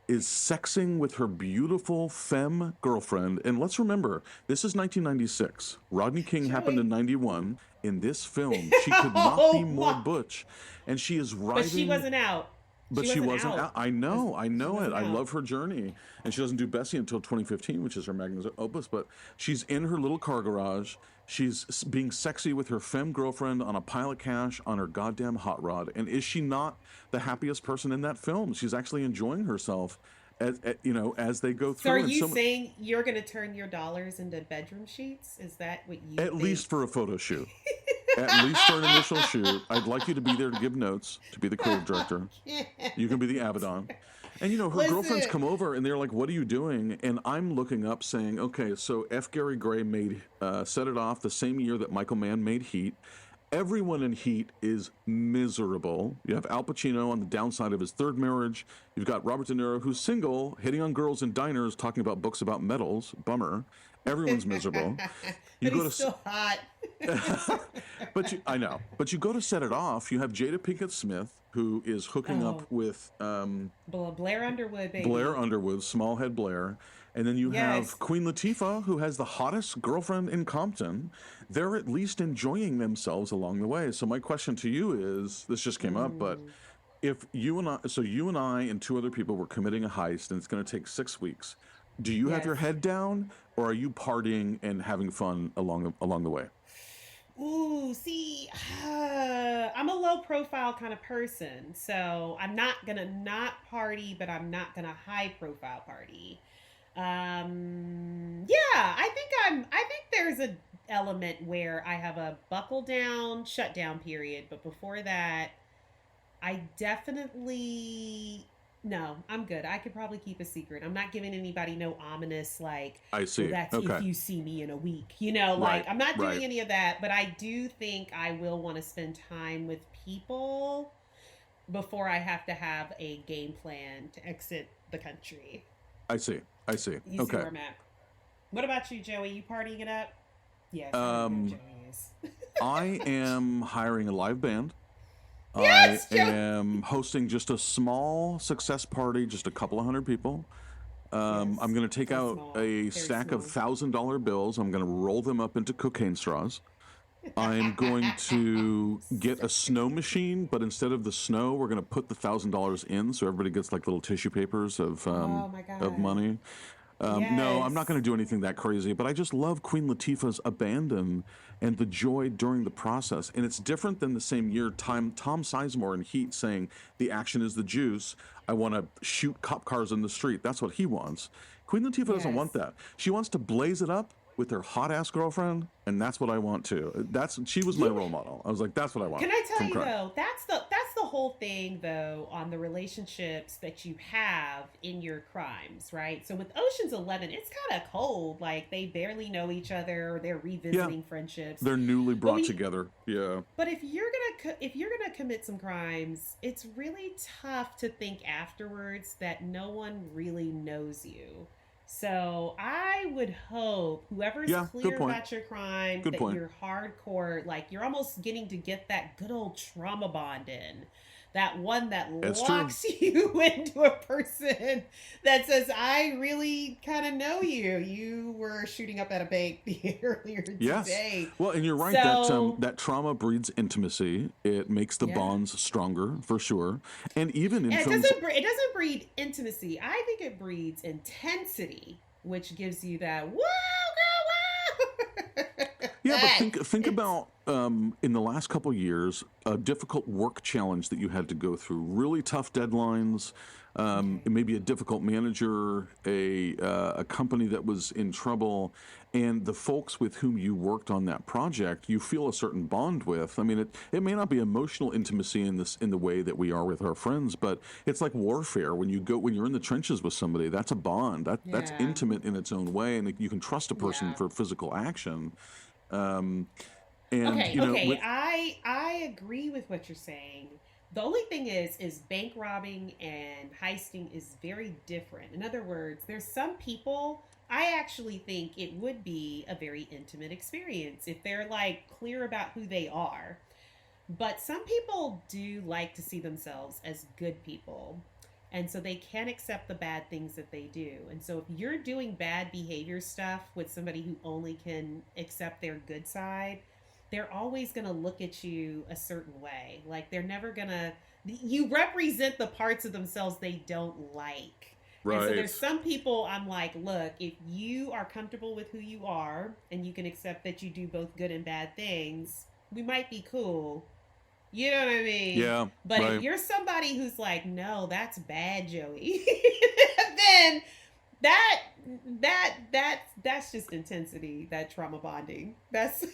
is sexing with her beautiful femme girlfriend. And let's remember, this is 1996. Rodney King happened in 91. In this film, she could not be more butch. And she is riding... But she wasn't out. But she wasn't out. I know it. I love her journey. And she doesn't do Bessie until 2015, which is her magnum opus. But she's in her little car garage. She's being sexy with her femme girlfriend on a pile of cash on her goddamn hot rod. And is she not the happiest person in that film? She's actually enjoying herself as they go through. So are you saying you're going to turn your dollars into bedroom sheets? Is that what you At least for a photo shoot. At least for an initial shoot. I'd like you to be there to give notes, to be the creative director. You can be the Abaddon. And, her girlfriends come over and they're like, what are you doing? And I'm looking up saying, okay, so F. Gary Gray made Set It Off the same year that Michael Mann made Heat. Everyone in Heat is miserable. You have Al Pacino on the downside of his third marriage. You've got Robert De Niro, who's single, hitting on girls in diners, talking about books about metals. Bummer. Everyone's miserable. But he's still hot. I know. But you go to Set It Off, you have Jada Pinkett Smith, who is hooking up with... Blair Underwood, baby. Blair Underwood, Smallhead Blair. And then you have Queen Latifah, who has the hottest girlfriend in Compton. They're at least enjoying themselves along the way. So my question to you is, this just came up, but if you and I and two other people were committing a heist and it's going to take 6 weeks, do you have your head down or are you partying and having fun along the way? Ooh, see, I'm a low profile kind of person. So I'm not going to not party, but I'm not going to high profile party. I think there's an element where I have a buckle down, shutdown period. But before that, no, I'm good. I could probably keep a secret. I'm not giving anybody no ominous, I see. Well, that's okay. if you see me in a week, Right, I'm not doing right. any of that, but I do think I will want to spend time with people before I have to have a game plan to exit the country. I see. You see where I'm at. What about you, Joey? You partying it up? Yes. Joey is. I am hiring a live band. Yes, I am hosting just a small success party, just a couple of hundred people. I'm going to take out a stack of $1,000 bills. I'm going to roll them up into cocaine straws. I'm going to get a snow machine, but instead of the snow, we're going to put the $1,000 in, so everybody gets like little tissue papers of money. No, I'm not going to do anything that crazy, but I just love Queen Latifah's abandon and the joy during the process. And it's different than the same year Tom Sizemore in Heat saying the action is the juice. I want to shoot cop cars in the street. That's what he wants. Queen Latifah doesn't want that. She wants to blaze it up with her hot ass girlfriend, and that's what I want too. She was my role model. I was like, that's what I want. Can I tell you though? That's the whole thing though on the relationships that you have in your crimes, right? So with Ocean's 11, it's kind of cold. Like they barely know each other, or they're revisiting friendships. They're newly brought together. Yeah. But if you're gonna commit some crimes, it's really tough to think afterwards that no one really knows you. So I would hope whoever's clear about your crime, you're hardcore, like you're almost getting to get that good old trauma bond in. That one that locks you into a person that says, I really kind of know you. You were shooting up at a bank earlier today. Yes. Well, and you're right that trauma breeds intimacy. It makes the bonds stronger, for sure. And even in films... It doesn't breed intimacy. I think it breeds intensity, which gives you that, whoa, girl, wow. Yeah, but think about in the last couple of years, a difficult work challenge that you had to go through, really tough deadlines, maybe a difficult manager, a company that was in trouble, and the folks with whom you worked on that project, you feel a certain bond with. I mean, it may not be emotional intimacy in the way that we are with our friends, but it's like warfare. When you're in the trenches with somebody, that's a bond. That's intimate in its own way, and you can trust a person for physical action. And Okay. I agree with what you're saying. The only thing is bank robbing and heisting is very different. In other words, there's some people I actually think it would be a very intimate experience if they're like clear about who they are. But some people do like to see themselves as good people. And so they can't accept the bad things that they do. And so if you're doing bad behavior stuff with somebody who only can accept their good side, they're always going to look at you a certain way. Like they're never going to, you represent the parts of themselves they don't like. Right. And so there's some people I'm like, look, if you are comfortable with who you are and you can accept that you do both good and bad things, we might be cool. You know what I mean? Yeah. But right. if you're somebody who's like, no, that's bad, Joey, then that's just intensity, that trauma bonding. That's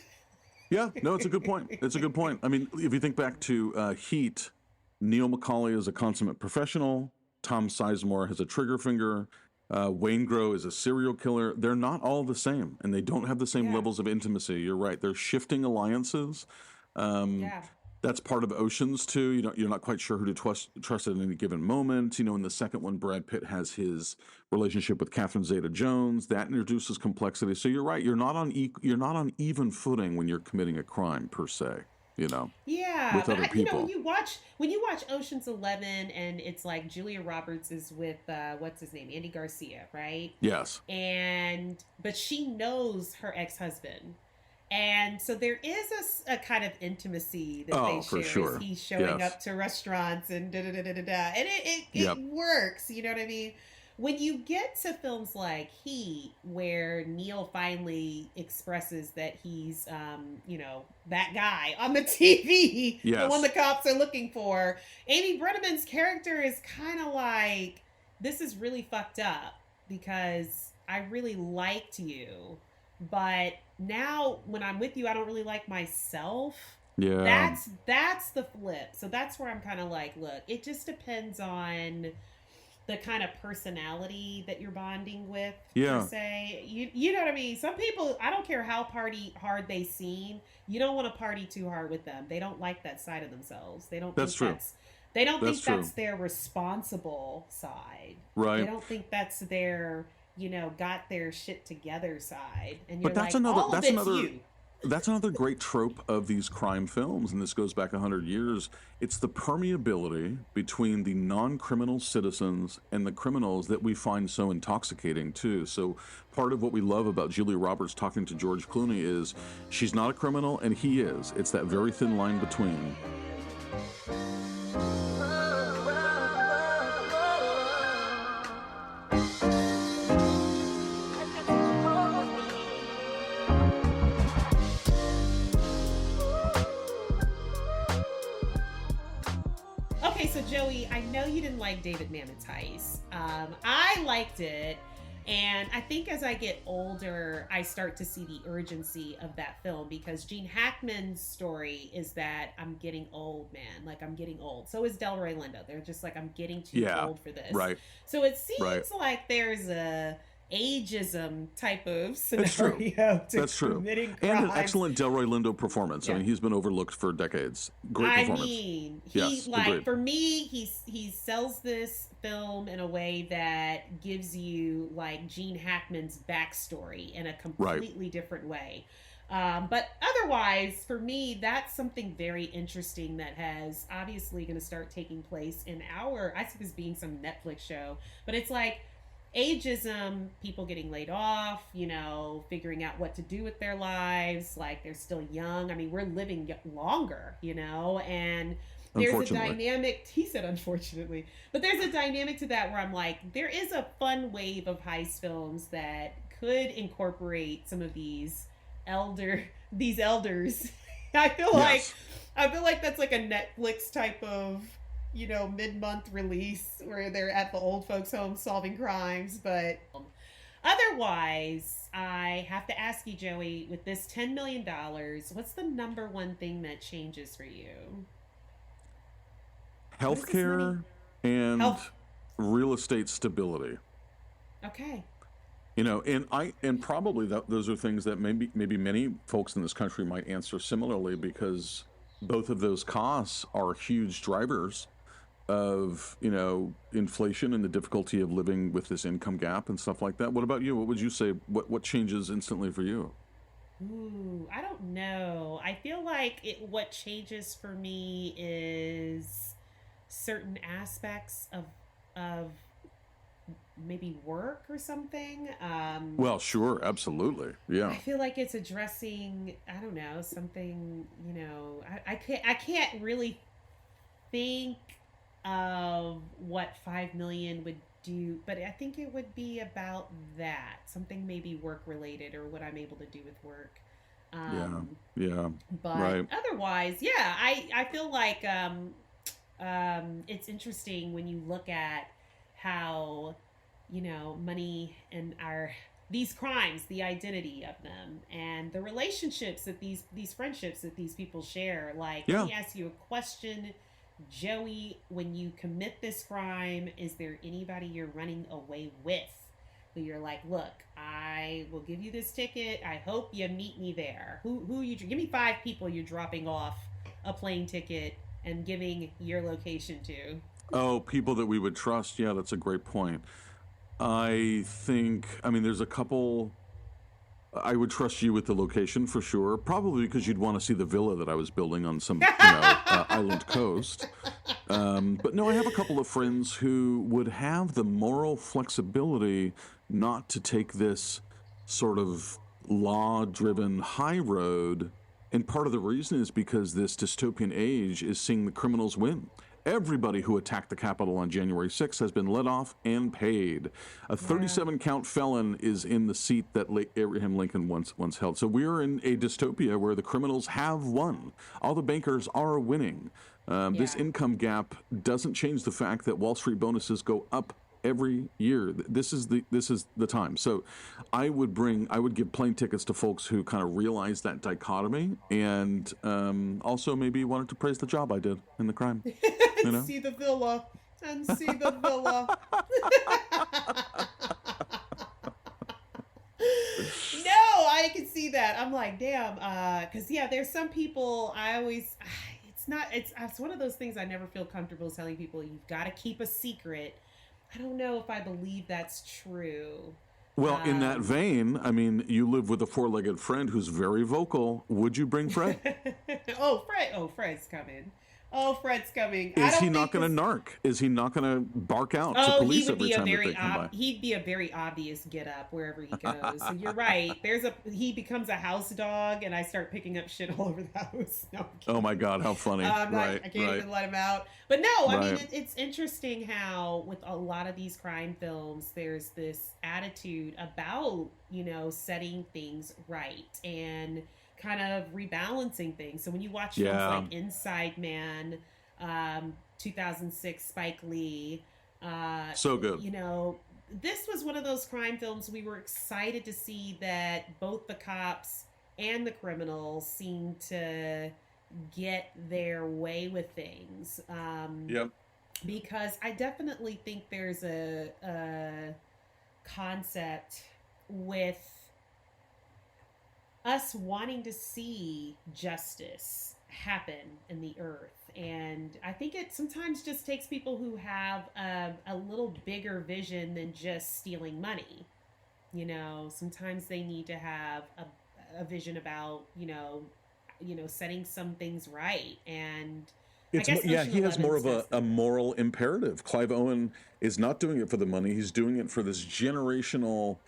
Yeah, no, it's a good point. It's a good point. I mean, if you think back to Heat, Neil McCauley is a consummate professional. Tom Sizemore has a trigger finger. Wayne Grow is a serial killer. They're not all the same, and they don't have the same levels of intimacy. You're right. They're shifting alliances. That's part of Oceans too. You're not quite sure who to trust at any given moment. In the second one, Brad Pitt has his relationship with Catherine Zeta-Jones. That introduces complexity. So you're right. You're not on even footing when you're committing a crime per se. Yeah, with other people. When you watch Ocean's 11 and it's like Julia Roberts is with what's his name, Andy Garcia, right? Yes. But she knows her ex-husband. And so there is a kind of intimacy that they share. For sure. As he's showing up to restaurants and da-da-da-da-da-da. And it works, you know what I mean? When you get to films like Heat, where Neil finally expresses that he's, that guy on the TV, the one the cops are looking for, Amy Brenneman's character is kind of like, this is really fucked up because I really liked you. But now when I'm with you, I don't really like myself. Yeah. That's the flip. So that's where I'm kind of like, look, it just depends on the kind of personality that you're bonding with, per se. You know what I mean? Some people, I don't care how party hard they seem, you don't want to party too hard with them. They don't like that side of themselves. They don't think that's their responsible side. Right. They don't think that's their got their shit together side. And you're but that's another great trope of these crime films, and this goes back 100 years. It's the permeability between the non-criminal citizens and the criminals that we find so intoxicating too. So part of what we love about Julia Roberts talking to George Clooney is she's not a criminal and he is. It's that very thin line between. So Joey, I know you didn't like David Mamet's Heist. I liked it, and I think as I get older, I start to see the urgency of that film because Gene Hackman's story is that I'm getting old, man. Like I'm getting old. So is Delroy Lindo. They're just like, I'm getting too old for this. Right. So it seems like there's a ageism type of scenario to committing crimes. And an excellent Delroy Lindo performance. I mean, he's been overlooked for decades. Great performance. I mean, for me, he sells this film in a way that gives you like Gene Hackman's backstory in a completely different way. But otherwise, for me, that's something very interesting that has obviously going to start taking place in I see this being some Netflix show, but it's like ageism, people getting laid off, figuring out what to do with their lives, like they're still young. I mean, we're living longer, and there's a dynamic, he said unfortunately, but there's a dynamic to that where I'm like, there is a fun wave of heist films that could incorporate some of these elders. I feel like that's like a Netflix type of mid-month release where they're at the old folks' home solving crimes. But otherwise, I have to ask you, Joey, with this $10 million, what's the number one thing that changes for you? Healthcare and real estate stability. Okay. And probably those are things that maybe many folks in this country might answer similarly, because both of those costs are huge drivers of inflation and the difficulty of living with this income gap and stuff like that. What about you? What would you say? What changes instantly for you? Ooh, I don't know. I feel like what changes for me is certain aspects of maybe work or something. Well, sure, absolutely, yeah. I feel like it's addressing, I don't know, something. I can't really think of what 5 million would do, but I think it would be about that, something maybe work related, or what I'm able to do with work. Yeah, but right. Otherwise, yeah, I feel like it's interesting when you look at how money and these crimes, the identity of them, and the relationships that these friendships that these people share. Like, let me ask you a question, Joey. When you commit this crime, is there anybody you're running away with who you're like, look, I will give you this ticket, I hope you meet me there? Who you give me 5 people you're dropping off a plane ticket and giving your location to. Oh, people that we would trust. Yeah, that's a great point. I think, there's a couple. I would trust you with the location for sure, probably because you'd want to see the villa that I was building on some island coast. But no, I have a couple of friends who would have the moral flexibility not to take this sort of law-driven high road. And part of the reason is because this dystopian age is seeing the criminals win. Everybody who attacked the Capitol on January 6th has been let off and paid. A 37-count felon is in the seat that Abraham Lincoln once held. So we're in a dystopia where the criminals have won. All the bankers are winning. This income gap doesn't change the fact that Wall Street bonuses go up every year. This is the time. So I would give plane tickets to folks who kind of realize that dichotomy, and also maybe wanted to praise the job I did in the crime. See the villa and see the villa. No, I can see that. I'm like, damn, because there's some people it's one of those things I never feel comfortable telling people. You've got to keep a secret. I don't know if I believe that's true. Well, in that vein, you live with a 4-legged friend who's very vocal. Would you bring Fred? Fred's coming. Fred's coming. Is he not going to narc? Is he not going to bark out to police every time that they come by? He'd be a very obvious get up wherever he goes. So you're right. He becomes a house dog, and I start picking up shit all over the house. No, oh my God, how funny! I can't even let him out. But no, it's interesting how with a lot of these crime films, there's this attitude about setting things right and kind of rebalancing things. So when you watch films like Inside Man, 2006, Spike Lee, so good. This was one of those crime films we were excited to see that both the cops and the criminals seemed to get their way with things. Because I definitely think there's a concept with us wanting to see justice happen in the earth. And I think it sometimes just takes people who have a little bigger vision than just stealing money. Sometimes they need to have a vision about, setting some things right. And he has more of a moral imperative. Clive Owen is not doing it for the money. He's doing it for this generational,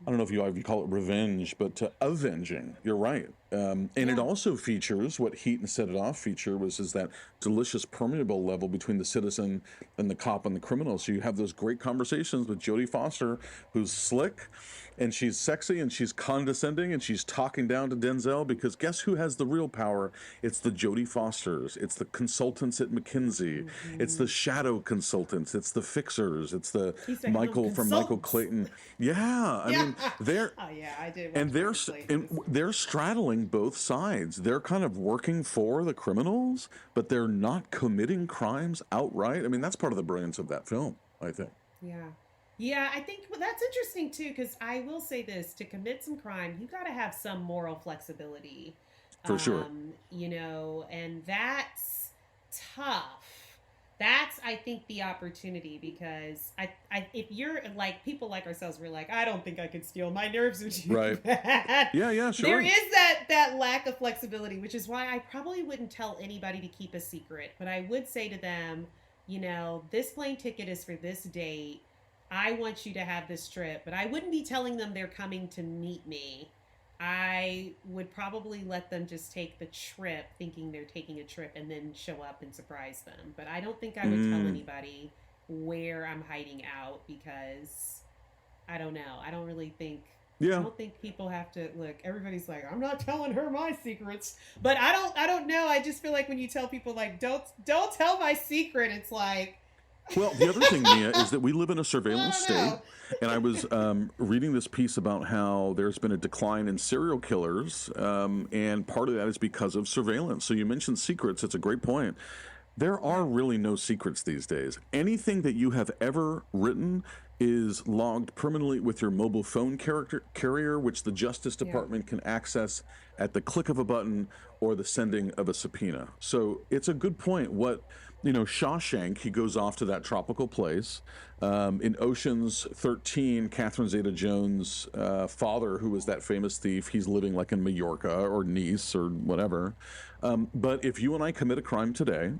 I don't know if you call it revenge, but avenging. You're right. And it also features what Heat and Set It Off feature is that delicious permeable level between the citizen and the cop and the criminal. So you have those great conversations with Jodie Foster, who's slick and she's sexy and she's condescending and she's talking down to Denzel, because guess who has the real power? It's the Jodie Fosters. It's the consultants at McKinsey. Mm-hmm. It's the shadow consultants. It's the fixers. It's the Michael from Michael Clayton. Yeah, I mean they're. Oh yeah, I did. And they're straddling both sides. They're kind of working for the criminals, but they're not committing crimes outright. I mean, that's part of the brilliance of that film, I think. Yeah. Yeah, I think that's interesting too, because I will say this: to commit some crime, you got to have some moral flexibility, For sure. and that's tough. That's, I think, the opportunity, because if you're like people like ourselves, we're like, I don't think I could steal. My nerves are too bad. Yeah, sure. There is that lack of flexibility, which is why I probably wouldn't tell anybody to keep a secret, but I would say to them, this plane ticket is for this date. I want you to have this trip, but I wouldn't be telling them they're coming to meet me. I would probably let them just take the trip thinking they're taking a trip and then show up and surprise them. But I don't think I would tell anybody where I'm hiding out, because I don't know. I don't really think I don't think people have to look. Everybody's like, I'm not telling her my secrets, but I don't know. I just feel like when you tell people like, don't tell my secret, it's like, well, the other thing, Mia, is that we live in a surveillance state. And I was reading this piece about how there's been a decline in serial killers, and part of that is because of surveillance. So you mentioned secrets. It's a great point. There are really no secrets these days. Anything that you have ever written is logged permanently with your mobile phone carrier, which the Justice Department can access at the click of a button or the sending of a subpoena. So it's a good point. Shawshank, he goes off to that tropical place. In Ocean's 13, Catherine Zeta-Jones' father, who was that famous thief, he's living like in Mallorca or Nice or whatever. But if you and I commit a crime today,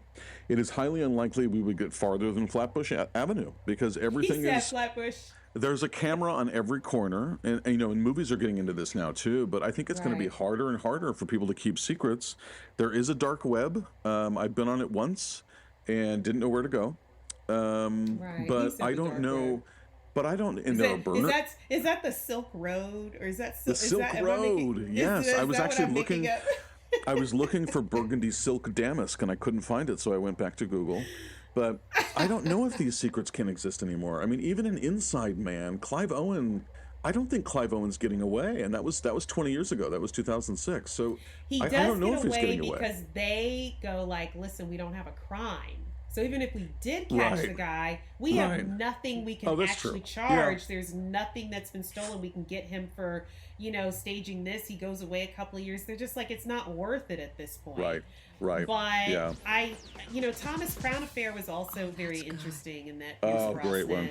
it is highly unlikely we would get farther than Flatbush Avenue, because everything is... Flatbush. There's a camera on every corner, and movies are getting into this now too, but I think it's going to be harder and harder for people to keep secrets. There is a dark web. I've been on it once and didn't know where to go. But I don't know. But I don't know. Is that the Silk Road, or is that the Silk Road? Yes, I was actually looking. I was looking for Burgundy silk damask, and I couldn't find it, so I went back to Google. But I don't know if these secrets can exist anymore. I mean, even in Inside Man, Clive Owen. I don't think Clive Owen's getting away, and that was 20 years ago. That was 2006. So I don't know if he's getting away, because they go like, "Listen, we don't have a crime. So even if we did catch the guy, we have nothing we can actually charge. Yeah. There's nothing that's been stolen. We can get him for, staging this. He goes away a couple of years. They're just like, it's not worth it at this point." Right. But Thomas Crown Affair was also very interesting in that. Great one.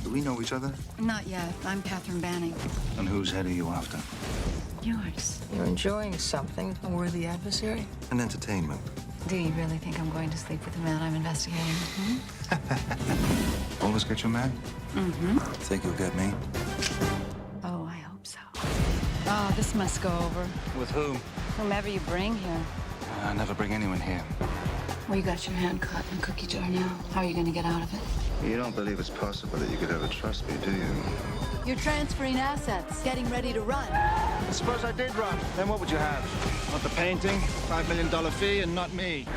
Do we know each other? Not yet. I'm Catherine Banning. And whose head are you after? Yours. You're enjoying something, a worthy adversary? An entertainment. Do you really think I'm going to sleep with the man I'm investigating? Always get your man? Mm-hmm. Think you'll get me? Oh, I hope so. Oh, this must go over. With whom? Whomever you bring here. I never bring anyone here. Well, you got your hand caught in a cookie jar now. How are you going to get out of it? You don't believe it's possible that you could ever trust me, do you? You're transferring assets, getting ready to run. Suppose I did run. Then what would you have? Want the painting, $5 million fee, and not me.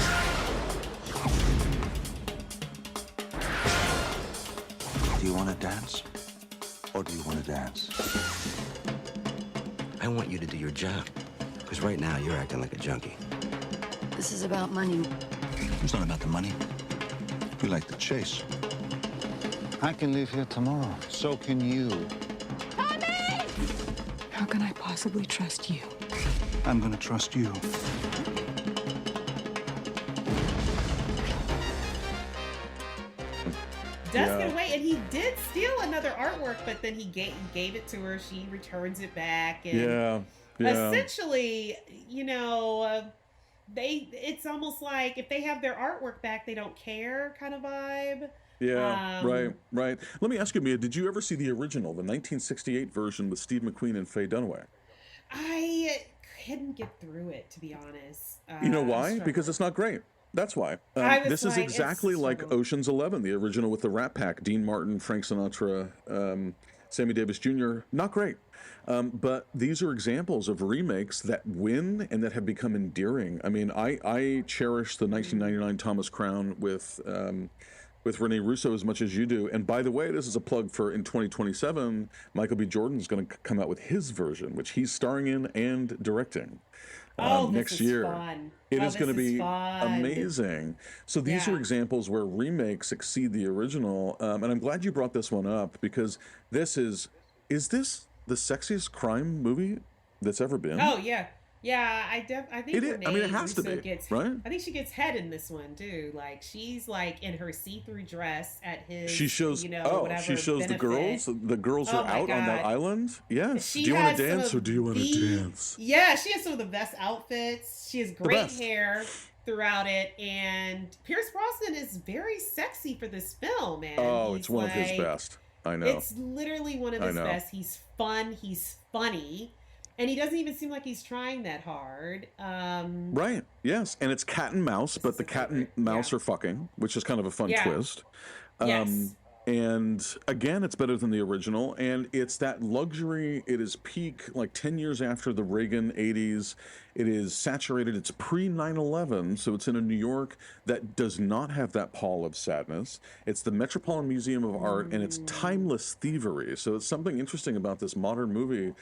Do you want to dance? Or do you want to dance? I want you to do your job. Because right now, you're acting like a junkie. This is about money. It's not about the money. We like the chase. I can leave here tomorrow. So can you. Tommy! How can I possibly trust you? I'm gonna trust you. Does get away, and he did steal another artwork, but then he gave it to her. She returns it back, and essentially, it's almost like if they have their artwork back, they don't care, kind of vibe. Yeah, right. Let me ask you, Mia, did you ever see the original, the 1968 version with Steve McQueen and Faye Dunaway? I couldn't get through it, to be honest. You know why? Because it's not great. That's why. This is exactly like Ocean's 11, the original with the Rat Pack, Dean Martin, Frank Sinatra, Sammy Davis Jr. Not great. But these are examples of remakes that win and that have become endearing. I mean, I cherish the 1999 Thomas Crown with Rene Russo as much as you do. And by the way, this is a plug for in 2027, Michael B. Jordan's going to come out with his version, which he's starring in and directing. Oh, this next is year. fun. It Oh, is going to this is be fun. amazing. So these are examples where remakes exceed the original. And I'm glad you brought this one up because this is this the sexiest crime movie that's ever been? Oh yeah, yeah. I think It is. I mean, it Renee has to Russo be, gets. right? I think she gets head in this one too. Like she's like in her see-through dress at his. She shows. Whatever She shows benefit. the girls. The girls Oh are my out on that God. island. Yes. She Do you want has to some dance of or do you want to the- dance? Yeah, she has some of the best outfits. She has great best. hair throughout it, and Pierce Brosnan is very sexy for this film, man. Oh, He's it's one of his like- best. I know. It's literally one of I his know. best. He's fun. He's funny. And he doesn't even seem like he's trying that hard. Right. Yes. And it's cat and mouse, but the cat and mouse are fucking, which is kind of a fun Yeah. twist. Yes. And again, it's better than the original. And it's that luxury. It is peak, like 10 years after the Reagan 80s. It is saturated. It's pre 9/11. So it's in a New York that does not have that pall of sadness. It's the Metropolitan Museum of Art and it's timeless thievery. So it's something interesting about this modern movie.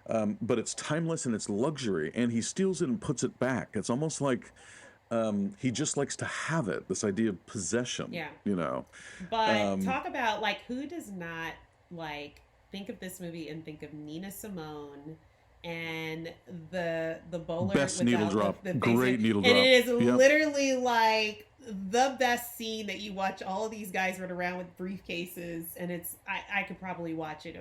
But it's timeless and it's luxury, and he steals it and puts it back. It's almost like he just likes to have it. This idea of possession, Yeah. you know. But talk about like who does not like think of this movie and think of Nina Simone and the bowler Best without needle drop. the Great needle and drop. it is Yep. literally like the best scene that you watch all of these guys run around with briefcases, and I could probably watch it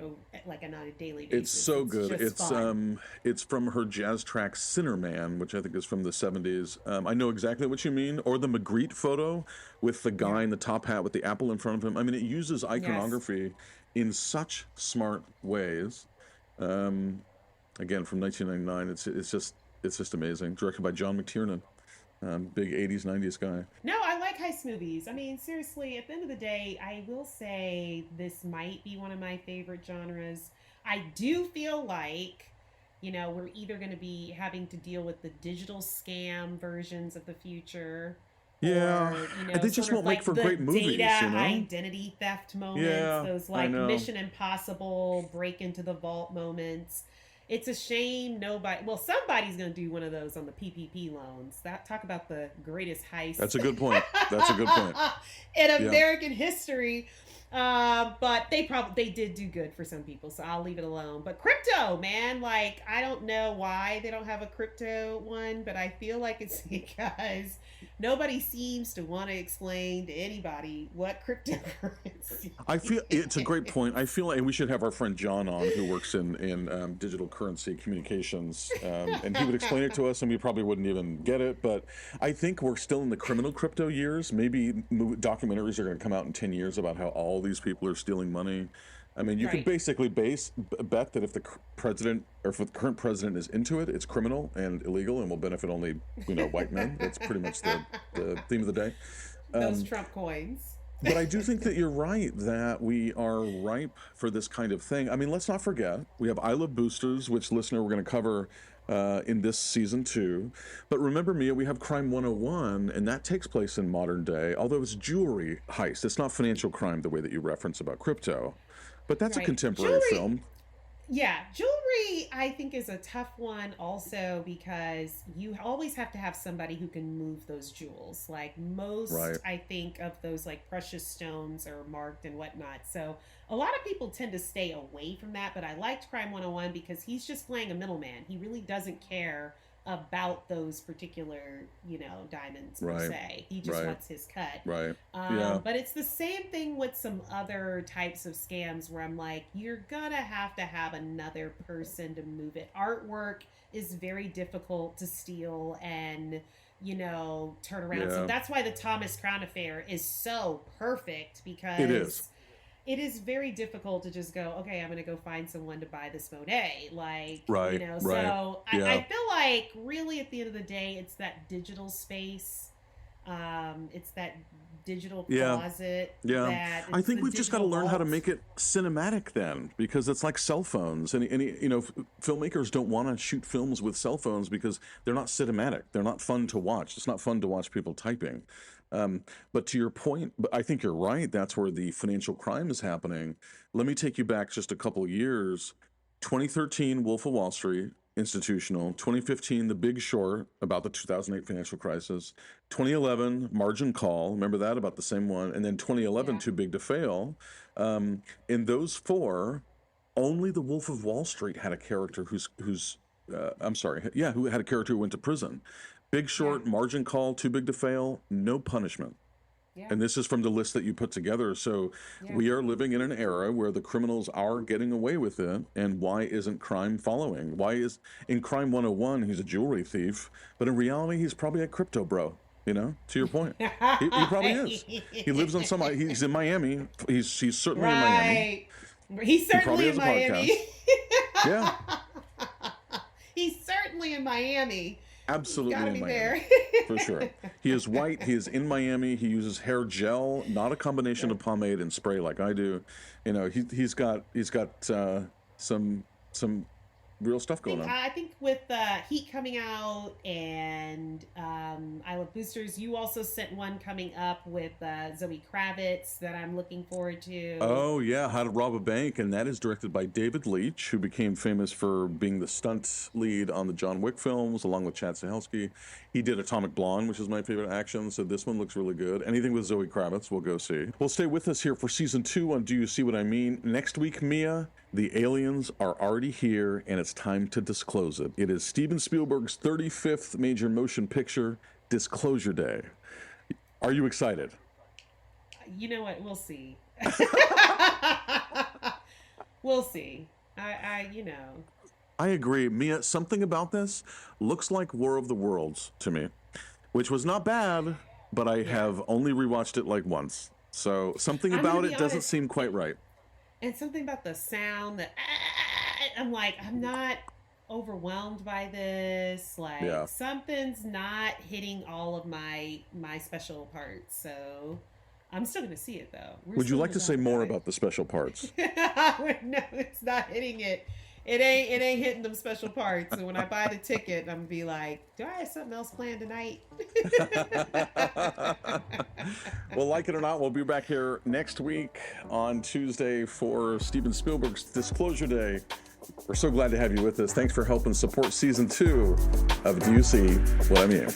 like on a daily basis. It's so good. just fun. It's from her jazz track Sinnerman, which I think is from the 70s. I know exactly what you mean. Or the Magritte photo with the guy in the top hat with the apple in front of him. I mean, it uses iconography in such smart ways. Again, from 1999, it's just amazing. Directed by John McTiernan, big 80s 90s guy. No, I like heist movies. I mean, seriously, at the end of the day, I will say this might be one of my favorite genres. I do feel like, we're either going to be having to deal with the digital scam versions of the future. Yeah, or, and they just sort won't of make like for the great movies, data you know? identity theft moments, Yeah, those I like know. Mission Impossible break into the vault moments. It's a shame somebody's going to do one of those on the PPP loans. Talk about the greatest heist. That's a good point. That's a good point. In Yeah. American history. But they did do good for some people, so I'll leave it alone. But crypto, man, like, I don't know why they don't have a crypto one, but I feel like it's because nobody seems to want to explain to anybody what cryptocurrency I feel it's a great point. I feel like we should have our friend John on, who works in digital currency communications, and he would explain it to us, and we probably wouldn't even get it. But I think we're still in the criminal crypto years. Maybe documentaries are going to come out in 10 years about how all these people are stealing money. I mean, you could basically bet that if the president or if the current president is into it, it's criminal and illegal and will benefit only white men. That's pretty much the theme of the day. those Trump coins. But I do think that you're right, that we are ripe for this kind of thing. I mean, let's not forget, we have I Love Boosters, which, listener, we're going to cover in this season 2. But remember, Mia, we have Crime 101, and that takes place in modern day, although it's jewelry heist. It's not financial crime the way that you reference about crypto. But that's a contemporary film. Yeah, jewelry I think is a tough one also because you always have to have somebody who can move those jewels. Like most, I think, of those like precious stones are marked and whatnot. So a lot of people tend to stay away from that, but I liked Crime 101 because he's just playing a middleman. He really doesn't care about those particular, diamonds per se. He just wants his cut. Right. But it's the same thing with some other types of scams where I'm like, you're gonna have to have another person to move it. Artwork is very difficult to steal and turn around. So that's why the Thomas Crown affair is so perfect because it is very difficult to just go, okay, I'm going to go find someone to buy this Monet. So I feel like really at the end of the day, it's that digital space. It's that digital closet. Yeah. I think we've just got to learn how to make it cinematic then, because it's like cell phones. And filmmakers don't want to shoot films with cell phones because they're not cinematic. They're not fun to watch. It's not fun to watch people typing. But to your point, I think you're right. That's where the financial crime is happening. Let me take you back just a couple of years. 2013, Wolf of Wall Street. institutional. 2015, The Big Short, about the 2008 financial crisis. 2011, Margin Call, remember that, about the same one. And then 2011, Too Big to Fail. In those four, only The Wolf of Wall Street had a character who had a character who went to prison. Big Short, Margin Call, Too Big to Fail, no punishment. Yeah. And this is from the list that you put together. So we are living in an era where the criminals are getting away with it. And why isn't crime following? Why is, in Crime 101, he's a jewelry thief, but in reality, he's probably a crypto bro. You know, to your point, he probably is. He lives on he's in Miami. He's certainly in Miami. He's certainly in Miami. Yeah. He's certainly in Miami. Absolutely in Miami. There. For sure. He is white. He is in Miami. He uses hair gel, not a combination of pomade and spray like I do. You know, he's got some real stuff going on. I think with Heat coming out and I Love Boosters, you also sent one coming up with Zoe Kravitz that I'm looking forward to. Oh, yeah, How to Rob a Bank, and that is directed by David Leitch, who became famous for being the stunt lead on the John Wick films, along with Chad Stahelski. He did Atomic Blonde, which is my favorite action, so this one looks really good. Anything with Zoe Kravitz, we'll go see. Well, stay with us here for Season 2 on Do You See What I Mean? Next week, Mia, the aliens are already here, and it's time to disclose it. It is Steven Spielberg's 35th major motion picture, Disclosure Day. Are you excited? You know what? We'll see. We'll see. I agree. Mia, something about this looks like War of the Worlds to me, which was not bad, but I have only rewatched it like once. So something about it doesn't seem quite right. And something about the sound that I'm like, I'm not overwhelmed by this. Like something's not hitting all of my special parts. So I'm still going to see it though. Would you like to say more about the special parts? No, it's not hitting it. It ain't hitting them special parts. And when I buy the ticket, I'm gonna be like, do I have something else planned tonight? Well, like it or not, we'll be back here next week on Tuesday for Steven Spielberg's Disclosure Day. We're so glad to have you with us. Thanks for helping support Season 2 of Do You See What I Mean?